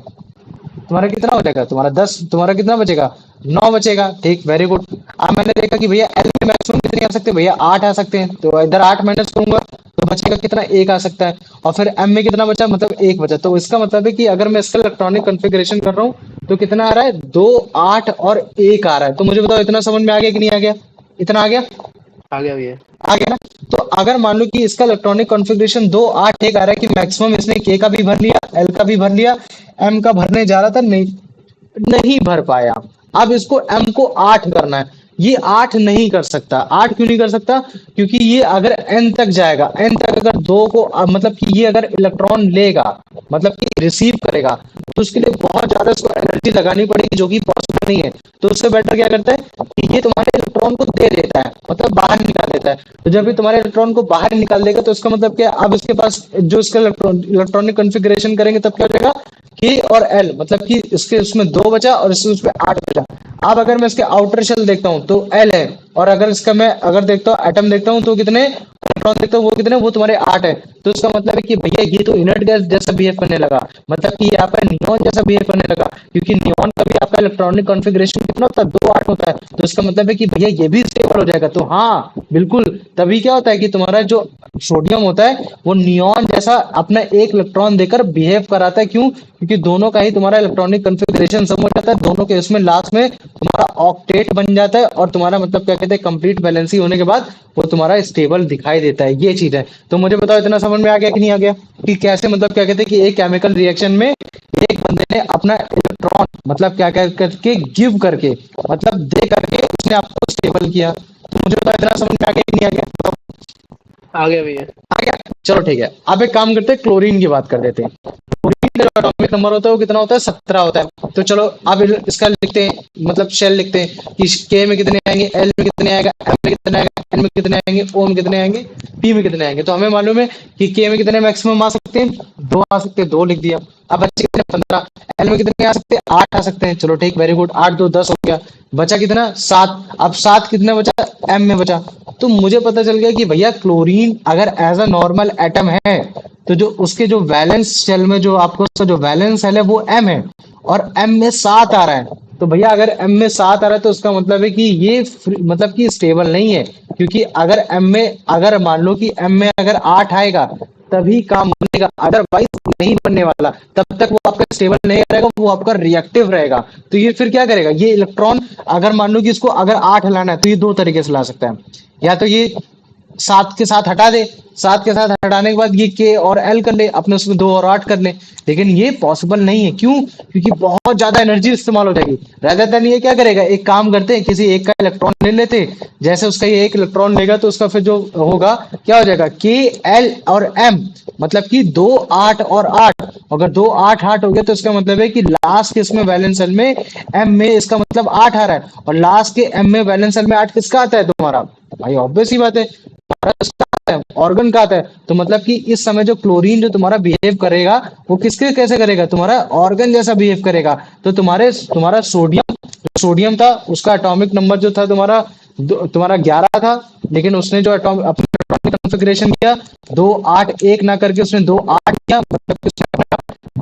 तुम्हारा, कितना हो जाएगा तुम्हारा 10, तुम्हारा कितना बचेगा, 9 बचेगा। ठीक, वेरी गुड। अब मैंने देखा कि भैया एल में मैक्सिमम कितने आ सकते हैं, भैया 8 आ सकते हैं, तो इधर 8 माइनस करूंगा तो बचेगा कितना, 1 आ सकता है। और फिर एम में कितना बचा, मतलब 1 बचा। तो इसका मतलब है कि अगर मैं इसका इलेक्ट्रॉनिक कॉन्फ़िगरेशन कर रहा हूँ तो कितना आ रहा है, 2, 8 और 1 आ रहा है। तो मुझे बताओ इतना समझ में आ गया कि नहीं आ गया, इतना आ गया, आ गया भैया। आ गया ना। तो अगर मान लो कि इसका इलेक्ट्रॉनिक कॉन्फ़िगरेशन 2, 8, 1 आ रहा है कि मैक्सिमम इसने के का भी भर लिया, एल का भी भर लिया, एम का भरने जा रहा था, नहीं नहीं भर पाया। अब इसको एम को 8 करना है, ये 8 नहीं कर सकता। 8 क्यों नहीं कर सकता, क्योंकि ये अगर एन तक जाएगा, एन तक अगर 2 को मतलब कि ये अगर इलेक्ट्रॉन लेगा, मतलब कि रिसीव करेगा, तो उसके लिए बहुत ज्यादा इसको एनर्जी लगानी पड़ेगी, जो कि पॉसिबल नहीं है। तो उससे बेटर क्या करता है कि ये तुम्हारे इलेक्ट्रॉन को दे देता है, मतलब बाहर निकाल देता है। तो जब ये तुम्हारे इलेक्ट्रॉन को बाहर निकाल देगा तो इसका मतलब क्या, अब इसके पास जो इसका इलेक्ट्रॉनिक कॉन्फ़िगरेशन करेंगे तब क्या हो जाएगा, के और एल, मतलब कि इसके उसमें 2 बचा और इसमें उसमें 8 बचा। अब अगर मैं इसके आउटर शेल देखता हूँ तो एल है, और अगर इसका मैं अगर देखता हूँ एटम देखता हूँ तो कितने इलेक्ट्रॉन देखता हूँ, वो कितने, वो तुम्हारे 8 है। तो इसका मतलब है कि भैया ये तो इनर्ट गैस जैसा बिहेव करने लगा, मतलब कि यहाँ पर नियॉन जैसा बिहेव करने लगा, क्योंकि नियॉन का भी आपका इलेक्ट्रॉनिक कॉन्फ़िगरेशन कितना होता है, 2, 8 होता है। तो इसका मतलब है कि भैया ये भी स्टेबल हो जाएगा। तो हाँ बिल्कुल, तभी क्या होता है कि तुम्हारा जो सोडियम होता है वो नियॉन जैसा अपना एक इलेक्ट्रॉन देकर बिहेव कराता है। क्यों, क्योंकि दोनों का ही तुम्हारा इलेक्ट्रॉनिक कॉन्फ़िगरेशन सम हो जाता है, दोनों के उसमें लास्ट में तुम्हारा ऑक्टेट बन जाता है, और तुम्हारा मतलब क्या कहते हैं कंप्लीट बैलेंसी होने के बाद वो तुम्हारा स्टेबल दिखाई देता है। ये चीज है। तो मुझे बताओ इतना समझ में आ गया कि नहीं आ गया, कि कैसे मतलब क्या कहते हैं कि एक केमिकल रिएक्शन में एक बंदे ने अपना इलेक्ट्रॉन मतलब क्या क्या करके गिव करके, मतलब दे करके उसने आपको स्टेबल किया। तो मुझे बताओ इतना समझ में आ गया कि नहीं आ गया, बताओ। आ गया भैया। आ गया, चलो ठीक है। अब एक काम करते हैं, क्लोरीन की बात कर देते हैं। क्लोरीन का जो एटॉमिक नंबर होता है वो कितना होता है, 17 होता है। तो चलो अब इसका लिखते हैं, मतलब शेल लिखते हैं कि के में कितने आएंगे, एल में कितने आएगा, एम में कितने आएगा, एन में कितने आएंगे, ओ में कितने आएंगे, पी में कितने आएंगे। तो हमें मालूम है कि के में कितने मैक्सिमम आ सकते हैं, 2 आ सकते हैं, 2 लिख दिया। अब बच्चे कितने, 15। एल में कितने आ सकते हैं, 8 आ सकते हैं। चलो ठीक, वेरी गुड, 8 2 10 हो गया। बचा कितना, 7। अब 7 कितने बचा, एम में बचा। तो मुझे पता चल गया कि भैया क्लोरीन अगर एज अ नॉर्मल एटम है तो जो उसके जो वैलेंस शेल में जो आपको उसका जो वैलेंस शेल है वो एम है, और एम में 7 आ रहा है। तो भैया अगर एम में 7 आ रहा है तो उसका मतलब है कि ये मतलब कि स्टेबल नहीं है, क्योंकि अगर एम में अगर मान लो कि एम में अगर 8 आएगा तभी काम बनेगा, अदरवाइज नहीं बनने वाला। तब तक वो आपका स्टेबल नहीं रहेगा, वो आपका रिएक्टिव रहेगा। तो ये फिर क्या करेगा, ये इलेक्ट्रॉन अगर मान लो कि इसको अगर 8 लाना है तो ये 2 तरीके से ला सकता है, या तो ये 7 के साथ हटा दे, 7 के साथ हटाने के बाद ये के और एल कर ले, अपने उसमें 2 और 8 कर ले। लेकिन ये पॉसिबल नहीं है, क्यों, क्योंकि बहुत ज्यादा एनर्जी इस्तेमाल हो जाएगी। रादर देन ये क्या करेगा, एक काम करते हैं, किसी एक का इलेक्ट्रॉन ले लेते हैं, जैसे उसका ये एक इलेक्ट्रॉन लेगा तो उसका फिर जो होगा क्या हो जाएगा, के एल और एम, मतलब कि 2 8 और 8। अगर 2 8 8 हो गया तो इसका मतलब है कि लास्ट के इसमें वैलेंस सेल में एम में इसका मतलब 8 आ रहा है, और लास्ट के एम में वैलेंस सेल में 8 किसका आता है तुम्हारा, भाई ऑब्वियस ही बात है ऑर्गन का आता है। तो मतलब कि इस समय जो क्लोरीन जो तुम्हारा बिहेव करेगा वो किसके कैसे करेगा, तुम्हारा ऑर्गन जैसा बिहेव करेगा। तो तुम्हारा सोडियम था, उसका एटॉमिक नंबर जो था तुम्हारा तुम्हारा 11 था, लेकिन उसने जो एटॉमिक अपने एटॉमिक कॉन्फ़िगरेशन किया 2 8 1 ना करके उसने 2 8 किया, मतलब कि उसने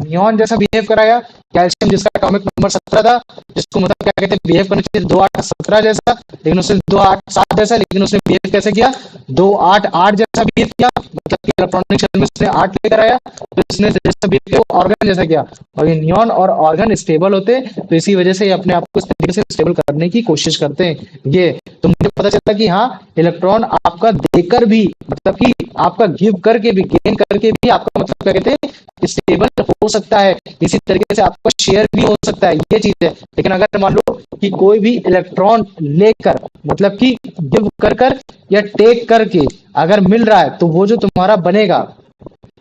नियॉन जैसा बिहेव कराया। कैल्शियम जिसका एटॉमिक नंबर 17 था, जिसको मतलब क्या कहते हैं बिहेव करना चाहिए 2 8 17 जैसा, लेकिन उसने 2 8 7 जैसा, लेकिन उसने बिहेव कैसे किया 2 8 8 जैसा बिहेव किया, मतलब कि इलेक्ट्रॉनिक शेल में उसने 8 लेकर आया, तो इसने जैसा बिहेव किया वो ऑर्गन जैसा किया। और ये नियॉन और ऑर्गन स्टेबल होते हैं, तो इसी वजह से ये अपने आप को इस तरीके से स्टेबल करने की कोशिश करते हैं। ये तो मुझे पता चलता कि हाँ, इलेक्ट्रॉन आपका देकर भी, मतलब कि आपका गिव करके भी, गेन करके भी आपका मतलब क्या कहते हैं स्टेबल हो सकता है। इसी तरीके से आपका शेयर भी हो सकता है, ये चीज है। लेकिन अगर मान लो कि कोई भी इलेक्ट्रॉन लेकर, मतलब कि गिव कर कर या टेक करके अगर मिल रहा है, तो वो जो तुम्हारा बनेगा,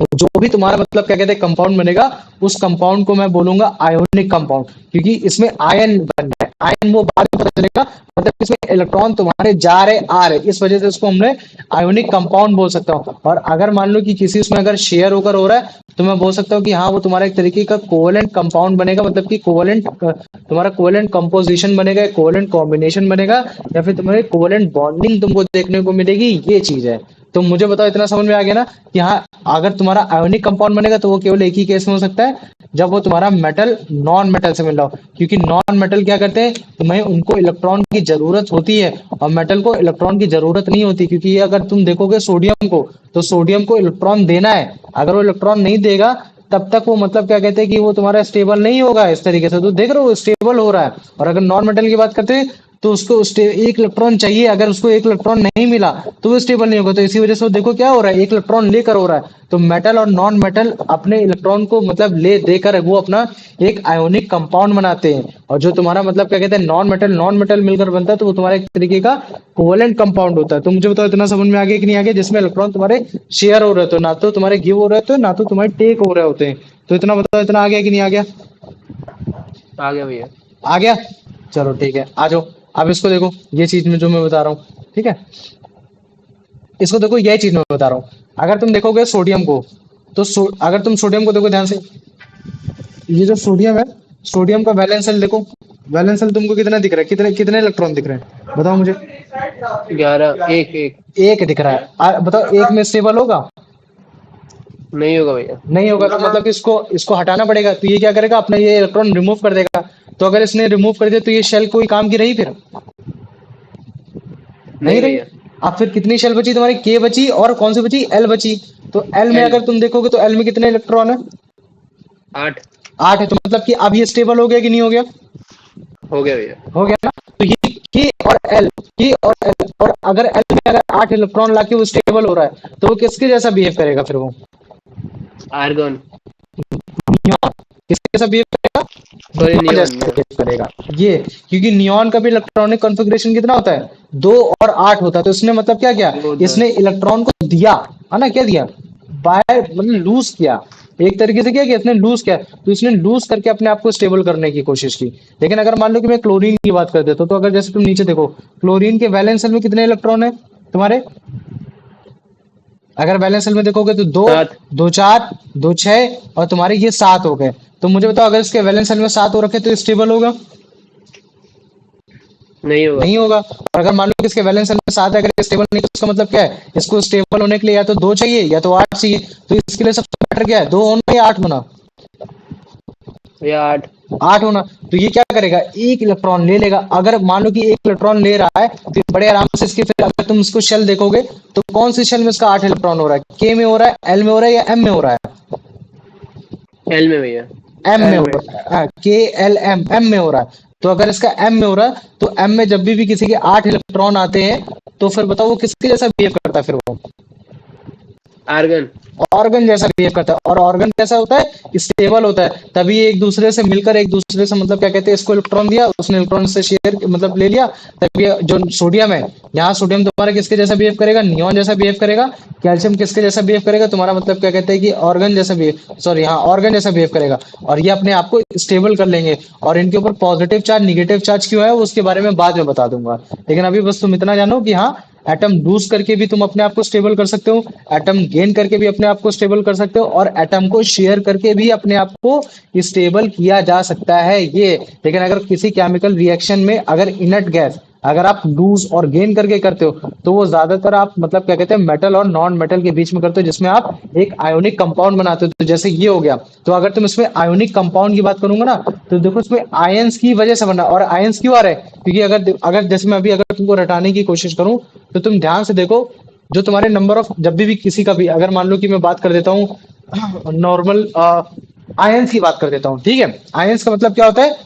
तो जो भी तुम्हारा मतलब क्या कहते हैं कंपाउंड बनेगा, उस कंपाउंड को मैं बोलूंगा आयोनिक कंपाउंड, क्योंकि इसमें आयन बन रहा है। आयन वो बाद में पता चलेगा, मतलब इसमें इलेक्ट्रॉन तुम्हारे जा रहे आ रहे, इस वजह से इसको हमने आयोनिक कंपाउंड बोल सकता हूँ। और अगर मान लो कि किसी उसमें अगर शेयर होकर हो रहा है, तो मैं बोल सकता हूँ कि हाँ वो तुम्हारा एक तरीके का कोवेलेंट कंपाउंड बनेगा, मतलब कि कोवेलेंट तुम्हारा कोवेलेंट कंपोजिशन बनेगा, कोवेलेंट कॉम्बिनेशन बनेगा, या फिर तुम्हारे कोवेलेंट बॉन्डिंग तुमको देखने को मिलेगी, ये चीज है। तो मुझे बताओ इतना समझ में आ गया ना कि हाँ, अगर तुम्हारा आयोनिक कंपाउंड बनेगा तो वो केवल एक ही केस में हो सकता है, जब वो तुम्हारा मेटल नॉन मेटल से मिल रहा हो। क्योंकि नॉन मेटल क्या करते हैं, तुम्हें उनको इलेक्ट्रॉन की जरूरत होती है और मेटल को इलेक्ट्रॉन की जरूरत नहीं होती। क्योंकि ये अगर तुम देखोगे सोडियम को, तो सोडियम को इलेक्ट्रॉन देना है, अगर वो इलेक्ट्रॉन नहीं देगा तब तक वो मतलब क्या कहते हैं कि वो तुम्हारा स्टेबल नहीं होगा इस तरीके से। तो देख रहे हो स्टेबल हो रहा है। और अगर नॉन मेटल की बात करते हैं, तो उसको एक इलेक्ट्रॉन चाहिए, अगर उसको एक इलेक्ट्रॉन नहीं मिला तो वो स्टेबल नहीं होगा। तो इसी वजह से वो देखो क्या हो रहा है, एक इलेक्ट्रॉन लेकर हो रहा है। तो मेटल और नॉन मेटल अपने इलेक्ट्रॉन को मतलब ले देकर वो अपना एक आयोनिक कंपाउंड बनाते हैं। और जो तुम्हारा मतलब क्या कहते हैं नॉन मेटल मिलकर बनता है, तो वो तुम्हारा एक तरीके का कोवेलेंट कंपाउंड होता है। तो मुझे बताओ इतना समझ में आ गया कि नहीं आ गया, जिसमें इलेक्ट्रॉन तुम्हारे शेयर हो रहे हो, ना तो तुम्हारे गिव हो रहे होते, ना तो तुम्हारे टेक हो रहे होते हैं। तो इतना बताओ इतना आ गया कि नहीं आ गया? आ गया भैया। आ गया, चलो ठीक है, आ जाओ। अब इसको देखो, ये चीज में जो मैं बता रहा हूँ, ठीक है, इसको देखो, यह चीज मैं बता रहा हूँ। अगर तुम देखोगे सोडियम को, तो अगर तुम सोडियम को देखो ध्यान से, ये जो सोडियम है, सोडियम का वैलेंस शेल देखो, वैलेंस शेल तुमको कितना दिख रहा है, कितने कितने इलेक्ट्रॉन दिख रहे हैं बताओ मुझे? 11 एक एक एक दिख रहा है। बताओ एक में स्टेबल होगा? नहीं होगा भैया। नहीं होगा, तो मतलब कि इसको इसको हटाना पड़ेगा। तो ये क्या करेगा, अपना ये इलेक्ट्रॉन रिमूव कर देगा। तो अगर इसने रिमूव कर दिया, तो ये शेल कोई काम की रही फिर? नहीं रही। भैया। अब फिर कितनी शेल बची तुम्हारी? के बची, और कौन सी बची? एल बची। तो एल में L। अगर तुम देखोगे, तो एल में कितने इलेक्ट्रॉन है? 8 8 है। तो मतलब कि अब ये स्टेबल हो गया कि नहीं हो गया? हो गया भैया। हो गया ना। तो ये के और एल, के और एल, और अगर एल में अगर 8 इलेक्ट्रॉन लाके वो स्टेबल हो रहा है, तो वो किसके जैसा बिहेव करेगा फिर? वो आर्गन। नियॉन किसके जैसा बिहेव करेगा? सॉरी नियॉन नियॉन जैसा नियॉन। बिहेव करेगा ये। क्योंकि नियॉन का भी इलेक्ट्रॉनिक कॉन्फ़िगरेशन कितना होता है? 2 और 8 होता है। तो इसने मतलब क्या किया, वो इसने इलेक्ट्रॉन को दिया, है ना, क्या दिया? बाय मतलब लूज किया, एक तरीके से क्या किया इसने? लूज किया। तो इसने लूज करके अपने आप को स्टेबल करने की कोशिश की। लेकिन अगर मान लो कि मैं क्लोरीन की बात कर देता हूं, तो अगर जैसे तुम नीचे देखो, क्लोरीन के वैलेंस शेल में कितने इलेक्ट्रॉन है तुम्हारे? अगर वैलेंस शेल में देखोगे तो 2 7 2 4 2 6 और तुम्हारे ये 7 हो गए। तो मुझे बताओ, अगर इसके वैलेंस शेल में 7 हो रखे, तो स्टेबल होगा? नहीं होगा। नहीं होगा। और अगर मान लो कि इसके वैलेंस शेल में 7 है, अगर स्टेबल नहीं, तो इसका मतलब क्या है? इसको स्टेबल होने के लिए या तो 2 चाहिए या तो 8 चाहिए। तो इसके लिए सबसे बेटर क्या है, 2 होना या 8 होना? भैया 8। 8 होना। तो ये क्या करेगा, एक इलेक्ट्रॉन ले लेगा। अगर मान लो कि एक इलेक्ट्रॉन ले रहा है, तो ये बड़े आराम से इसके, फिर अगर तुम इसको शेल देखोगे, तो कौन सी शेल में इसका 8 इलेक्ट्रॉन हो रहा है? के में हो रहा है, एल में हो रहा है, या एम में हो रहा है? एल में भैया। एम में L हो में। रहा है, के एल एम, एम में हो रहा है। तो अगर इसका एम में हो रहा है, तो एम में जब भी किसी के 8 इलेक्ट्रॉन आते हैं, तो फिर बताओ वो किसके जैसा बिहेव करता है फिर? वो आर्गन। ऑर्गन जैसा बिहेव करता है। और ऑर्गन कैसा होता है? स्टेबल होता है। तभी ये एक दूसरे से मिलकर, एक दूसरे से मतलब क्या कहते हैं, इसको इलेक्ट्रॉन दिया, उसने इलेक्ट्रॉन से शेयर मतलब ले लिया। तभी जो सोडियम है, यहाँ सोडियम तुम्हारा किसके जैसा बिहेव करेगा? नियॉन जैसा बिहेव करेगा। कैल्शियम किसके जैसा बिहेव करेगा? तुम्हारा मतलब क्या कहते हैं कि ऑर्गन जैसा बिहेव, सॉरी हाँ ऑर्गन जैसा बिहेव करेगा। और ये अपने आप को स्टेबल कर लेंगे। और इनके ऊपर पॉजिटिव चार्ज निगेटिव चार्ज क्यों है, उसके बारे में बाद में बता दूंगा। लेकिन अभी बस तुम इतना जानो कि हाँ, एटम लूज करके भी तुम अपने आप को स्टेबल कर सकते हो, एटम गेन करके भी अपने आप को स्टेबल कर सकते हो, और एटम को शेयर करके भी अपने आप को स्टेबल किया जा सकता है ये। लेकिन अगर किसी केमिकल रिएक्शन में अगर इनर्ट गैस, अगर आप लूज और गेन करके करते हो तो वो ज्यादातर आप मतलब क्या कहते हैं मेटल और नॉन मेटल के बीच में करते हो, जिसमें आप एक आयोनिक कंपाउंड बनाते हो। तो जैसे ये हो गया, तो अगर तुम इसमें आयोनिक कंपाउंड की बात करूंगा ना, तो देखो इसमें आयंस की वजह से बना, और आयंस क्यों आ रहा है, क्योंकि अगर अगर जैसे मैं अभी अगर तुमको रटाने की कोशिश करूं तो तुम ध्यान से देखो, जो तुम्हारे नंबर ऑफ जब भी किसी का भी अगर मान लो कि मैं बात कर देता हूँ नॉर्मल आयंस की बात कर देता हूँ, ठीक है। आयंस का मतलब क्या होता है,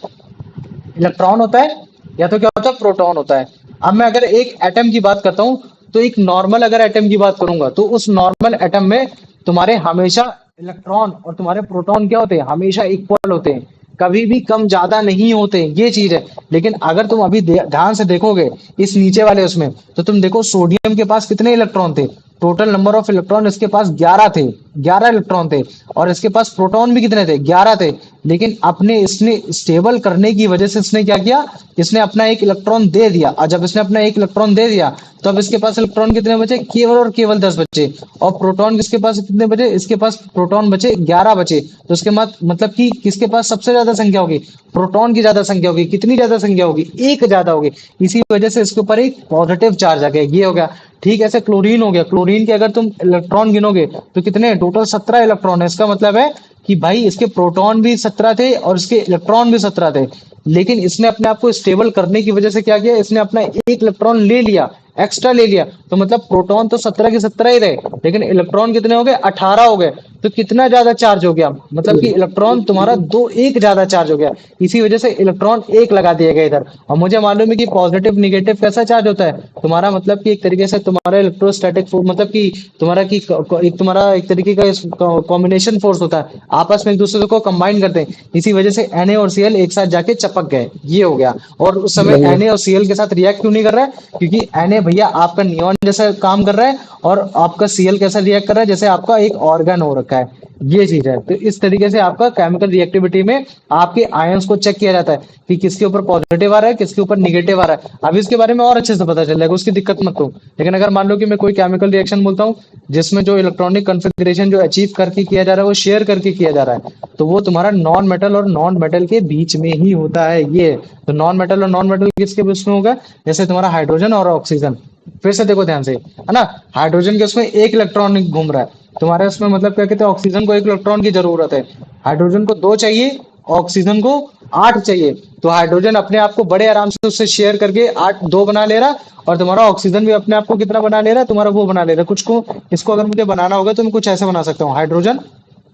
इलेक्ट्रॉन होता है या तो क्या होता है प्रोटॉन होता है। अब मैं अगर एक एटम की बात करता हूं, तो एक नॉर्मल अगर एटम की बात करूंगा तो उस नॉर्मल एटम में तुम्हारे हमेशा इलेक्ट्रॉन और तुम्हारे प्रोटॉन क्या होते हैं, हमेशा इक्वल होते हैं, कभी भी कम ज्यादा नहीं होते, ये चीज है। लेकिन अगर तुम अभी ध्यान से देखोगे इस नीचे वाले उसमें, तो तुम देखो सोडियम के पास कितने इलेक्ट्रॉन थे, टोटल नंबर ऑफ इलेक्ट्रॉन इसके पास 11 थे, 11 इलेक्ट्रॉन थे, और इसके पास प्रोटॉन भी कितने थे, 11 थे। लेकिन अपने इसने स्टेबल करने की वजह से इसने क्या किया, इसने अपना एक इलेक्ट्रॉन दे दिया, और जब इसने अपना एक इलेक्ट्रॉन दे दिया तो अब इसके पास इलेक्ट्रॉन कितने बचे, केवल और केवल 10 बचे। और प्रोटॉन किसके पास कितने बचे, इसके पास प्रोटॉन बचे 11 बचे। तो इसके बाद मतलब कि किसके पास सबसे ज्यादा संख्या होगी, प्रोटॉन की ज्यादा संख्या होगी। कितनी ज्यादा संख्या होगी, एक ज्यादा होगी, इसी वजह से इसके ऊपर एक पॉजिटिव चार्ज आ गया, ये हो गया। ठीक ऐसे क्लोरीन हो गया, क्लोरीन के अगर तुम इलेक्ट्रॉन गिनोगे तो कितने, टोटल 17 इलेक्ट्रॉन है। इसका मतलब है कि भाई इसके प्रोटॉन भी 17 थे और इसके इलेक्ट्रॉन भी 17 थे, लेकिन इसने अपने आप को स्टेबल करने की वजह से क्या किया, इसने अपना एक इलेक्ट्रॉन ले लिया, एक्स्ट्रा ले लिया। तो मतलब प्रोटॉन तो 17 के 17 ही रहे, लेकिन इलेक्ट्रॉन कितने हो गए, 18 हो गए। तो कितना ज्यादा चार्ज हो गया, मतलब कि इलेक्ट्रॉन तुम्हारा दो एक ज्यादा चार्ज हो गया, इसी वजह से इलेक्ट्रॉन एक लगा दिया गया इधर। और मुझे मालूम है कि पॉजिटिव निगेटिव कैसा चार्ज होता है तुम्हारा, मतलब कि एक तरीके से तुम्हारा इलेक्ट्रोस्टैटिक फोर्स, मतलब कि तुम्हारा की एक तुम्हारा एक तरीके का कॉम्बिनेशन फोर्स होता है, आपस में एक दूसरे को कंबाइन करते हैं, इसी वजह से Na और Cl एक साथ जाके चपक गए, ये हो गया। और उस समय Na और Cl के साथ रिएक्ट क्यों नहीं कर रहा है, क्योंकि Na भैया आपका नियॉन जैसा काम कर रहा है, और आपका Cl कैसा रिएक्ट कर रहा है, जैसे आपका एक ऑर्गन हो रखा है, ये चीज है। तो इस तरीके से आपका केमिकल रिएक्टिविटी में आपके आयंस को चेक किया जाता है कि किसके ऊपर पॉजिटिव आ रहा है, किसके ऊपर निगेटिव आ रहा है। अब इसके बारे में और अच्छे से पता चल जाएगा, उसकी दिक्कत मत हो। लेकिन अगर मान लो कि मैं कोई केमिकल रिएक्शन बोलता हूँ जिसमें जो इलेक्ट्रॉनिक कॉन्फ़िगरेशन जो अचीव करके किया जा रहा है वो शेयर करके किया जा रहा है, तो वो तुम्हारा नॉन मेटल और नॉन मेटल के बीच में ही होता है। ये तो नॉन मेटल और नॉन मेटल किसके बीच में होगा, जैसे तुम्हारा हाइड्रोजन और ऑक्सीजन। फिर से देखो ध्यान से, है ना, हाइड्रोजन के उसमें एक इलेक्ट्रॉन घूम रहा है, तुम्हारे उसमें मतलब क्या कहते हैं, ऑक्सीजन को एक इलेक्ट्रॉन की जरूरत है, हाइड्रोजन को 2 चाहिए, ऑक्सीजन को 8 चाहिए। तो हाइड्रोजन अपने आप को बड़े आराम से उससे शेयर करके 2 बना ले रहा है, और तुम्हारा ऑक्सीजन भी अपने आप को कितना बना ले रहा है, तुम्हारा वो बना ले रहा है कुछ को। इसको अगर मुझे बनाना होगा तो मैं कुछ ऐसे बना सकता हूँ, हाइड्रोजन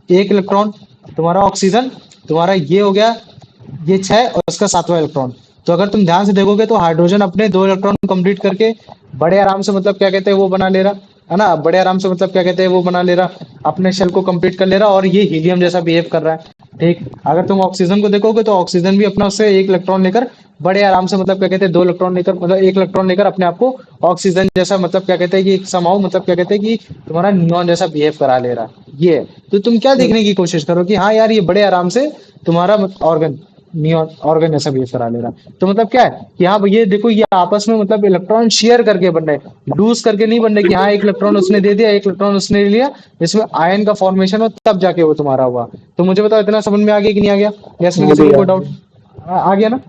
1 इलेक्ट्रॉन, तुम्हारा ऑक्सीजन तुम्हारा ये हो गया, ये 6 और इसका 7वां इलेक्ट्रॉन। तो अगर तुम ध्यान से देखोगे तो हाइड्रोजन अपने 2 इलेक्ट्रॉन कंप्लीट करके बड़े आराम से मतलब क्या कहते हैं वो बना ले रहा है ना, बड़े आराम से मतलब क्या कहते हैं वो बना ले रहा, अपने शेल को कंप्लीट कर ले रहा, और ये हीलियम जैसा बिहेव कर रहा है। ठीक, अगर तुम ऑक्सीजन को देखोगे तो ऑक्सीजन भी अपना उससे 1 इलेक्ट्रॉन लेकर बड़े आराम से मतलब क्या कहते हैं 2 इलेक्ट्रॉन लेकर, मतलब 1 इलेक्ट्रॉन लेकर अपने आप को ऑक्सीजन जैसा मतलब क्या कहते हैं कि समाओ मतलब क्या कहते हैं कि तुम्हारा नियॉन जैसा बिहेव करा ले रहा है। ये है। तो तुम क्या देखने की कोशिश करो कि हाँ यार ये बड़े आराम से तुम्हारा ऑर्गन नियॉन ऑर्गन जैसा बिहेव करा ले रहा है। तो मतलब क्या है कि हाँ ये देखो ये आपस में मतलब इलेक्ट्रॉन शेयर करके बन रहे, लूज करके नहीं बन रहे कि हाँ एक इलेक्ट्रॉन उसने दे दिया, एक इलेक्ट्रॉन उसने ले लिया, इसमें आयन का फॉर्मेशन हो तब जाके वो तुम्हारा हुआ। तो मुझे बताओ इतना समझ में आ गया कि नहीं आ गया, या इसमें किसी को कोई डाउट आ गया ना?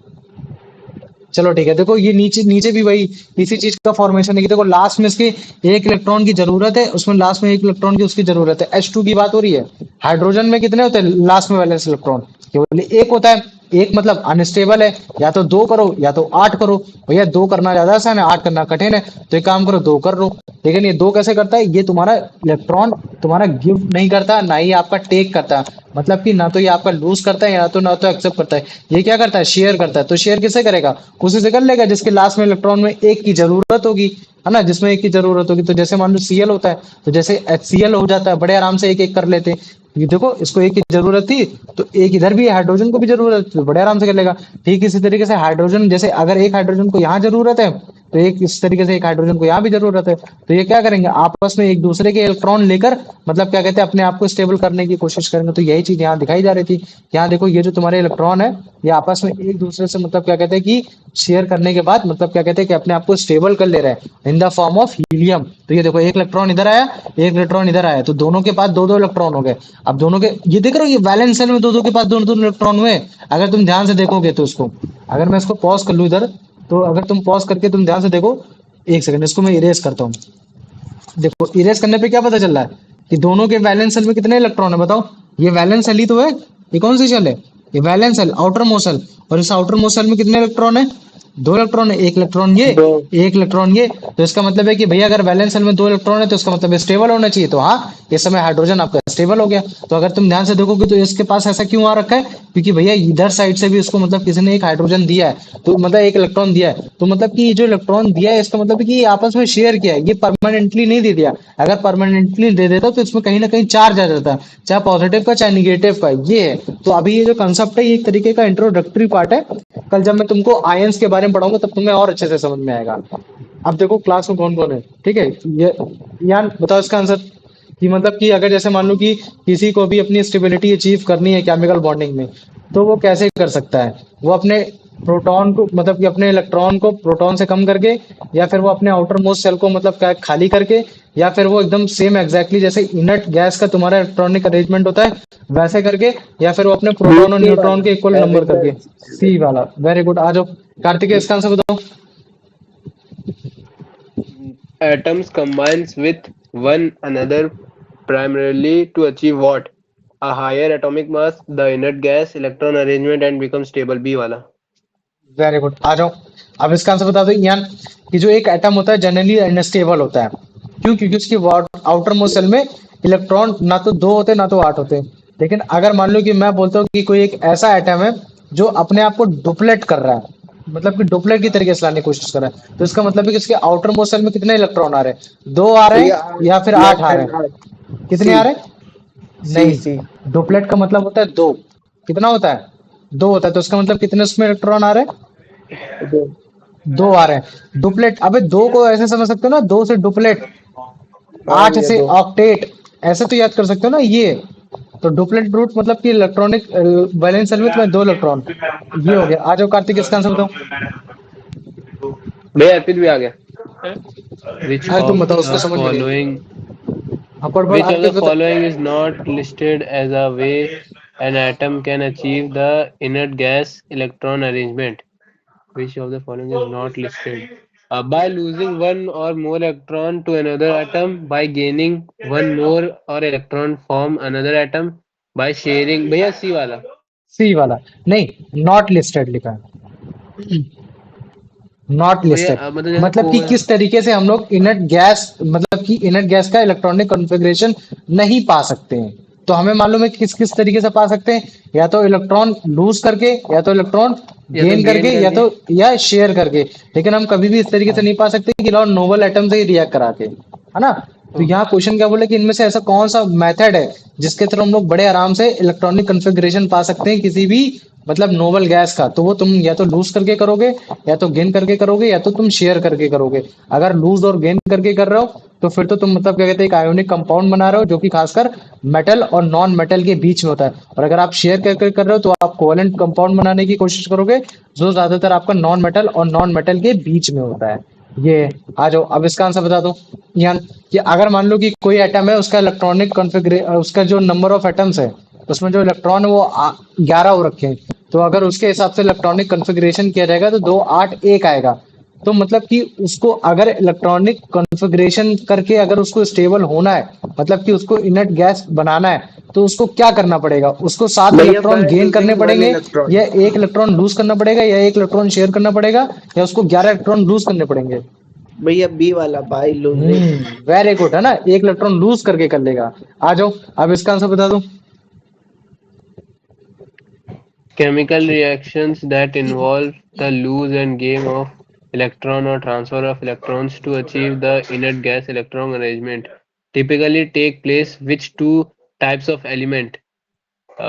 चलो ठीक है, देखो ये नीचे नीचे भी वही इसी चीज का फॉर्मेशन है कि देखो लास्ट में इसके 1 इलेक्ट्रॉन की जरूरत है, उसमें लास्ट में 1 इलेक्ट्रॉन की उसकी जरूरत है। H2 की बात हो रही है, हाइड्रोजन में कितने होते हैं लास्ट में वैलेंस इलेक्ट्रॉन, केवल 1 होता है। 1 मतलब अनस्टेबल है, या तो 2 करो या तो 8 करो। भैया 2 करना ज्यादा आसान है, 8 करना कठिन है, तो एक काम करो 2 कर लो। लेकिन ये 2 कैसे करता है, ये तुम्हारा इलेक्ट्रॉन तुम्हारा गिफ्ट नहीं करता, ना ही आपका टेक करता है, मतलब कि ना तो ये आपका लूज करता है, ना तो एक्सेप्ट करता है, ये क्या करता है शेयर करता है। तो शेयर किससे करेगा, उसी से कर लेगा जिसके लास्ट में इलेक्ट्रॉन में 1 की जरूरत होगी, है ना, जिसमें 1 की जरूरत होगी। तो जैसे मान लो Cl होता है, तो जैसे HCl हो जाता है, बड़े आराम से 1-1 कर लेते हैं। ये देखो इसको 1 की जरूरत थी तो 1 इधर भी हाइड्रोजन को भी जरूरत थी, तो बड़े आराम से कर लेगा। ठीक इसी तरीके से हाइड्रोजन, जैसे अगर 1 हाइड्रोजन को यहाँ जरूरत है तो एक इस तरीके से 1 हाइड्रोजन को यहाँ भी जरूरत है, तो ये क्या करेंगे आपस में एक दूसरे के इलेक्ट्रॉन लेकर मतलब क्या कहते हैं अपने आप को स्टेबल करने की कोशिश करेंगे। तो यही चीज यहाँ दिखाई जा रही थी। यहाँ देखो ये जो तुम्हारे इलेक्ट्रॉन है ये आपस में एक दूसरे से मतलब क्या कहते हैं कि शेयर करने के बाद मतलब क्या कहते हैं कि अपने आप को स्टेबल कर ले रहे हैं in the form of helium. तो ये देखो 1 इलेक्ट्रॉन इधर आया, 1 इलेक्ट्रॉन इधर आया, तो दोनों के पास 2-2 इलेक्ट्रॉन हो गए। अब दोनों के ये देख रहे हो ये वैलेंस शेल में 2-2 के पास 2-2 इलेक्ट्रॉन हुए। अगर तुम ध्यान से देखोगे तो उसको अगर मैं इसको पॉज कर लूं इधर तो अगर तुम पॉज करके तुम ध्यान से देखो, एक सेकंड इसको मैं इरेज करता हूँ। देखो इरेज करने पे क्या पता चल रहा है कि दोनों के वैलेंस शेल में कितने इलेक्ट्रॉन है बताओ। ये वैलेंस शेल ही तो है, ये कौन सी शेल है, ये valence shell outermost shell. और इस आउटर मोस्ट शेल में कितने इलेक्ट्रॉन है, 2 इलेक्ट्रॉन है, एक इलेक्ट्रॉन ये, दो। एक इलेक्ट्रॉन ये। तो इसका मतलब है कि भैया अगर वैलेंस शेल में 2 इलेक्ट्रॉन है तो इसका मतलब स्टेबल होना चाहिए। तो हाँ, इस समय हाइड्रोजन आपका स्टेबल हो गया। तो अगर तुम ध्यान से देखोगे तो इसके पास ऐसा क्यों आ रखा है, क्योंकि भैया इधर साइड से भी उसको मतलब किसी ने एक हाइड्रोजन दिया है, तो मतलब एक इलेक्ट्रॉन दिया है। तो मतलब कि ये जो इलेक्ट्रॉन दिया है इसका मतलब है कि ये आपस में शेयर किया है, ये परमानेंटली नहीं दे दिया। अगर परमानेंटली दे देता तो इसमें कहीं ना कहीं चार्ज आ जाता, चाहे पॉजिटिव का चाहे निगेटिव का। ये है। तो अभी ये जो कंसेप्ट है ये एक तरीके का इंट्रोडक्टरी पार्ट है। कल जब मैं तुमको आयंस के बारे में पढ़ाऊंगा तब तुम्हें और अच्छे से समझ में आएगा। अब देखो क्लास में कौन कौन है, ठीक है। ये यान बताओ इसका आंसर, कि मतलब कि अगर जैसे मान लो कि किसी को भी अपनी स्टेबिलिटी अचीव करनी है केमिकल बॉन्डिंग में, तो वो कैसे कर सकता है, वो अपने प्रोटॉन को मतलब कि अपने इलेक्ट्रॉन को प्रोटॉन से कम करके, या फिर वो अपने आउटर मोस्ट शेल को मतलब क्या खाली करके, या फिर वो एकदम सेम एग्जैक्टली जैसे इनर्ट गैस का तुम्हारा इलेक्ट्रॉनिक अरेंजमेंट होता है वैसे करके, या फिर वो अपने प्रोटॉन और सी न्यूट्रॉन वाला, के इक्वल नंबर having करके। the सी वाला, वेरी गुड। आ जाओ कार्तिक इसका आंसर बताओ। Atoms combines with one another primarily to achieve what? A higher atomic mass, the inert gas, electron arrangement, and become stable. B वाला. वेरी गुड, आ जाओ। अब इसका आंसर बता दो यान, कि जो एक एटम होता है जनरली अनस्टेबल होता है। क्यों, क्योंकि उसकी आउटर मोस्ट शेल में इलेक्ट्रॉन ना तो 2 होते ना तो 8 होते। लेकिन अगर मान लो कि मैं बोलता हूँ कि कोई एक ऐसा एटम है जो अपने आप को डुप्लेट कर रहा है, मतलब कि डुप्लेट की तरीके से लाने की कोशिश कर रहा है, तो इसका मतलब है कि उसके आउटर मोस्ट शेल में कितने इलेक्ट्रॉन आ रहे हैं, 2 आ रहे भैया हैं या फिर 8 लेस आ रहे देन हैं। 8, कितने सी आ रहे हैं, सी नहीं, सी डुप्लेट का मतलब होता है 2। कितना होता है, 2 होता है। तो इसका मतलब कितने उसमें इलेक्ट्रॉन आ रहे हैं, 2। 2 आ रहे हैं। डुप्लेट, अबे 2 को ऐसे समझ सकते हो ना, 2 से डुप्लेट, हाँ 8 भैया से 2। ऑक्टेट, ऐसे तो याद कर सकते हो ना ये। तो डुप्लेट रूट मतलब कि इलेक्ट्रॉनिक वैलेंस शेल में तुम्हें 2 इलेक्ट्रॉन। ये हो गया। आ जाओ कार्तिक इसका आंसर बताओ। भैया अर्पित भी आ गया. Which अरे of तुम बताओ, उसको the समझ में नहीं आई। following हाँ पढ़ पढ़ Which of the अर्पित बता। following is not listed as a way an atom can achieve the inert gas electron arrangement? Which of the following is not listed? By losing one or more electron to another atom, by gaining one more or electron from another atom, by sharing. भैया सी वाला. सी वाला, नहीं not listed लिखा है, not भैया listed. मतलब जैसे मतलब कि को किस तरीके से हम लोग इनर्ट गैस मतलब कि इनर्ट गैस का इलेक्ट्रॉनिक कॉन्फ़िगरेशन नहीं पा सकते हैं। तो हमें मालूम है कि किस किस तरीके से पा सकते हैं, या तो इलेक्ट्रॉन लूज करके, या तो इलेक्ट्रॉन या तो गेन गेन करके, करके. या शेयर करके। लेकिन हम कभी भी इस तरीके से नहीं पा सकते कि लॉ नोबल एटम से ही रिएक्ट करा के, है ना। तो यहाँ क्वेश्चन क्या बोले कि इनमें से ऐसा कौन सा मेथड है जिसके थ्रू हम लोग बड़े आराम से इलेक्ट्रॉनिक कॉन्फ़िगरेशन पा सकते हैं किसी भी मतलब नोबल गैस का। तो वो तुम या तो लूज करके करोगे, या तो गेन करके करोगे, या तो तुम शेयर करके करोगे। अगर लूज और गेन करके कर रहे हो तो फिर तो तुम मतलब क्या कहते हैं एक आयोनिक कंपाउंड बना रहे हो, जो कि खासकर मेटल और नॉन मेटल के बीच में होता है। और अगर आप शेयर करके कर रहे हो तो आप कोवेलेंट कंपाउंड बनाने की कोशिश करोगे, जो ज्यादातर आपका नॉन मेटल और नॉन मेटल के बीच में होता है। ये आ जाओ अब इसका आंसर बता दो यान, कि अगर मान लो कि कोई एटम है उसका इलेक्ट्रॉनिक कॉन्फ़िगरेशन, उसका जो नंबर ऑफ एटम्स है उसमें जो इलेक्ट्रॉन है वो 11 हो रखे हैं। तो अगर उसके हिसाब से इलेक्ट्रॉनिक कॉन्फ़िगरेशन किया जाएगा तो 2 8 1 आएगा। तो मतलब कि उसको अगर इलेक्ट्रॉनिक कॉन्फ़िगरेशन करके अगर उसको स्टेबल होना है, मतलब कि उसको इनर्ट गैस बनाना है, तो उसको क्या करना पड़ेगा, उसको 7 भैया इलेक्ट्रॉन बाय गेन करने लूजिंग वन पड़ेंगे, इलेक्ट्रॉन। या 1 इलेक्ट्रॉन लूज करना पड़ेगा, या 1 इलेक्ट्रॉन शेयर करना पड़ेगा, या उसको 11 इलेक्ट्रॉन लूज करने पड़ेंगे। भैया बी वाला बाय लूजिंग। वेरी गुड, है ना, 1 इलेक्ट्रॉन लूज करके कर लेगा। आ जाओ अब इसका आंसर बता दो। Chemical reactions that involve the lose and gain of electron or transfer of electrons to achieve the inert gas electron arrangement typically take place which two types of element?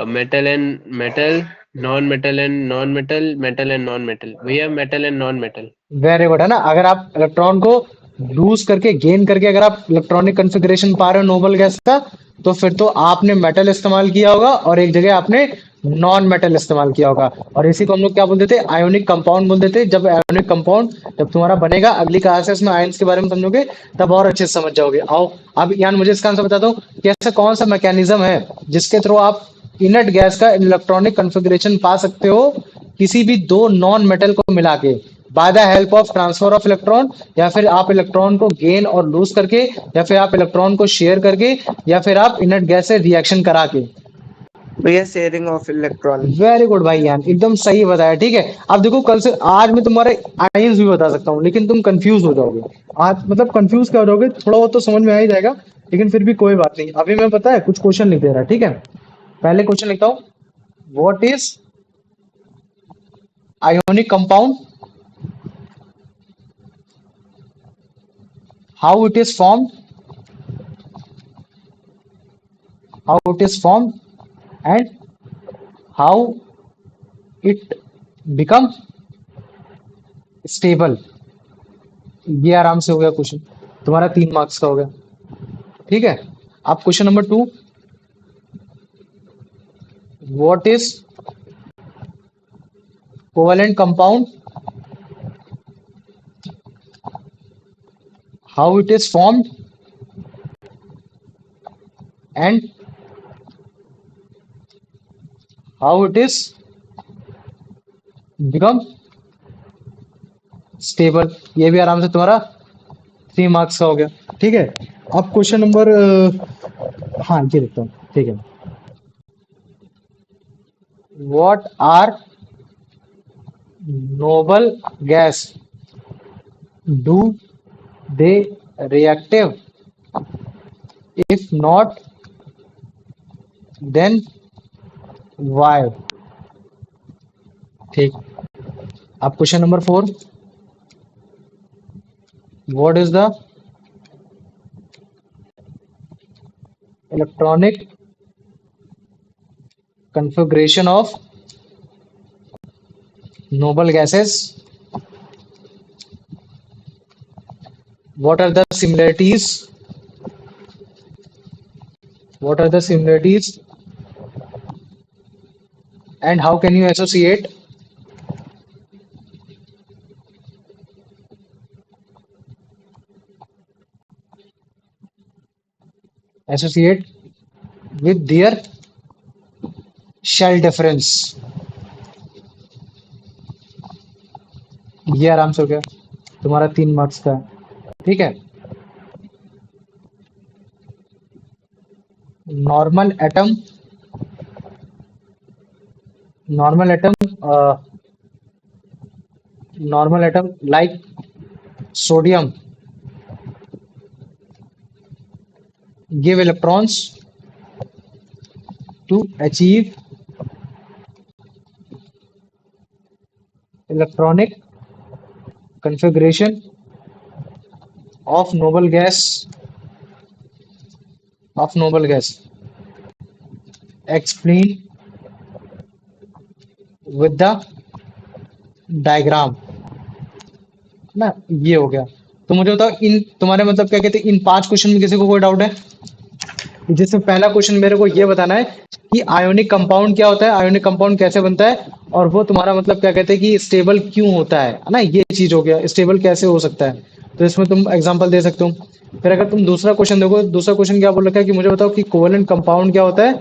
Metal and metal, non-metal and non-metal, metal and non-metal. We have metal and non-metal. Very good, है ना। अगर आप electron को loose करके gain करके अगर आप electronic configuration पा रहे हो नोबल गैस का, तो फिर तो आपने मेटल इस्तेमाल किया होगा और एक जगह आपने नॉन मेटल इस्तेमाल किया होगा। और इसी को हम लोग क्या बोलते थे, आयोनिक कंपाउंड बोलते थे। जब आयोनिक कंपाउंड जब तुम्हारा बनेगा, अगली क्लासेस में आयंस के बारे में समझोगे तब और अच्छे से समझ जाओगे। आओ अब यान मुझे इसका आंसर बता दो कि ऐसा कौन सा मैकेनिज्म है जिसके थ्रू आप इनर्ट गैस का इलेक्ट्रॉनिक कॉन्फ़िगरेशन पा सकते हो किसी भी 2 नॉन मेटल को मिला के। By the help of transfer of electron, या फिर आप इलेक्ट्रॉन को गेन और लूज करके, या फिर आप इलेक्ट्रॉन को शेयर करके, या फिर आप इनर्ट गैस से रिएक्शन करा के। भैया sharing of electron. Very good भाई यार, एकदम सही बताया। ठीक है, अब देखो कल से आज मैं तुम्हारे आयंस भी बता सकता हूँ, लेकिन तुम कंफ्यूज हो जाओगे। आज मतलब कंफ्यूज क्या हो जाओगे, थोड़ा बहुत तो समझ में आ ही जाएगा, लेकिन फिर भी कोई बात नहीं। अभी मैं पता है कुछ क्वेश्चन लिख दे रहा, ठीक है। पहले क्वेश्चन लिखता हूँ, what is ionic compound, how it is formed, and how it become stable। ये आराम से हो गया क्वेश्चन, तुम्हारा 3 मार्क्स का हो गया। ठीक है, अब question number 2, what is covalent compound, how it is formed, and how it is become stable। ये भी आराम से तुम्हारा 3 मार्क्स का हो गया। ठीक है, अब क्वेश्चन नंबर हाँ ये लिखता हूँ, ठीक है। What are noble gas, do they reactive, if not then why। ठीक, अब question number 4, what is the electronic configuration of noble gases, what are the similarities, and how can you associate with their shell difference। ये आराम से हो गया, तुम्हारा 3 marks का है। ठीक है, normal atom like sodium give electrons to achieve electronic configuration of noble gas, explain with the diagram ना। ये हो गया, तो मुझे बताओ इन तुम्हारे मतलब क्या कहते हैं, इन 5 क्वेश्चन में किसी को कोई डाउट है? जिसमें पहला क्वेश्चन मेरे को ये बताना है कि आयोनिक कंपाउंड क्या होता है, आयोनिक कंपाउंड कैसे बनता है, और वो तुम्हारा मतलब क्या कहते हैं कि स्टेबल क्यों होता है ना। ये चीज हो गया, स्टेबल कैसे हो सकता है, तो इसमें तुम एग्जांपल दे सकते हो। फिर अगर तुम दूसरा क्वेश्चन देखो, दूसरा क्वेश्चन क्या बोल रखा है कि मुझे बताओ कि कोवेलेंट कंपाउंड क्या होता है,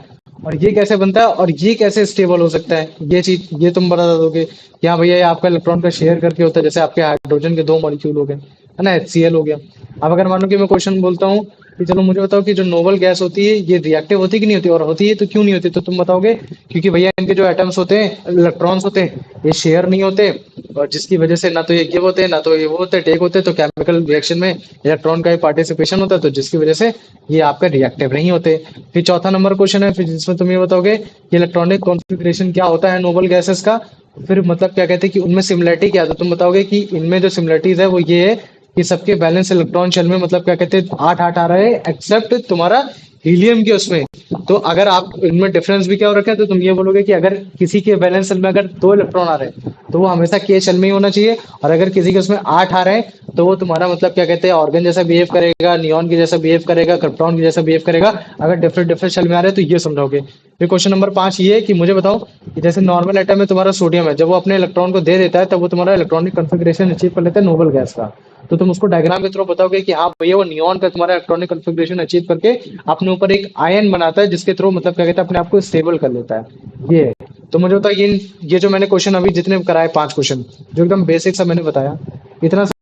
और ये कैसे बनता है, और ये कैसे स्टेबल हो सकता है। ये चीज ये तुम बता दोगे कि हाँ भैया ये आपका इलेक्ट्रॉन का शेयर करके होता है, जैसे आपके हाइड्रोजन के 2 मॉलिक्यूल हो गए, है ना, HCl हो गया। अब अगर मानो कि मैं क्वेश्चन बोलता हूँ कि चलो मुझे बताओ कि जो नोबल गैस होती है ये रिएक्टिव होती है कि नहीं होती, और होती है तो क्यों नहीं होती, तो तुम बताओगे क्योंकि भैया इनके जो एटम्स होते हैं, इलेक्ट्रॉन्स होते हैं, ये शेयर नहीं होते, और जिसकी वजह से ना तो ये गिव होते हैं ना तो ये वो होते हैं टेक होते हैं, तो केमिकल रिएक्शन में इलेक्ट्रॉन का ही पार्टिसिपेशन होता है, तो जिसकी वजह से ये आपका रिएक्टिव नहीं होते। फिर चौथा नंबर क्वेश्चन है, फिर जिसमें तुम ये बताओगे कि इलेक्ट्रॉनिक कॉन्फ़िगरेशन क्या होता है नोबल गैसेस का, फिर मतलब क्या कहते हैं कि उनमें सिमिलरिटी क्या है, तो तुम बताओगे कि इनमें जो सिमिलरिटीज है वो ये है कि सबके बैलेंस इलेक्ट्रॉन शेल में मतलब क्या कहते हैं 8-8 आ रहे हैं, एक्सेप्ट तुम्हारा हीलियम के उसमें। तो अगर आप इनमें डिफरेंस भी क्या हो रखा है, तो तुम ये बोलोगे कि अगर किसी के बैलेंस शेल में अगर 2 इलेक्ट्रॉन आ रहे हैं तो वो हमेशा के शेल में ही होना चाहिए, और अगर किसी के उसमें 8 आ रहे हैं तो वो तुम्हारा मतलब क्या कहते हैं ऑर्गन जैसा बिहेव करेगा, नियॉन की जैसा बिहेव करेगा, क्रिप्टॉन की जैसा बिहेव करेगा। अगर डिफरेंट डिफरेंट शेल में आ रहे हैं तो ये समझोगे। फिर क्वेश्चन नंबर 5 ये है कि मुझे बताओ कि जैसे नॉर्मल एटम में तुम्हारा सोडियम है, जब वो अपने इलेक्ट्रॉन को दे देता है तब वो तुम्हारा इलेक्ट्रॉनिक कॉन्फ़िगरेशन अचीव कर लेता है नोबल गैस का, तो तुम उसको डायग्राम के थ्रू बताओगे कि हाँ भैया वो नियॉन का तुम्हारा इलेक्ट्रॉनिक कॉन्फ़िगरेशन अचीव करके अपने ऊपर एक आयन बनाता है, जिसके थ्रू मतलब क्या कहते हैं अपने आप को स्टेबल कर लेता है। ये है। तो मुझे बताओ ये जो मैंने क्वेश्चन अभी जितने कराए 5 क्वेश्चन जो एकदम बेसिक सा मैंने बताया, इतना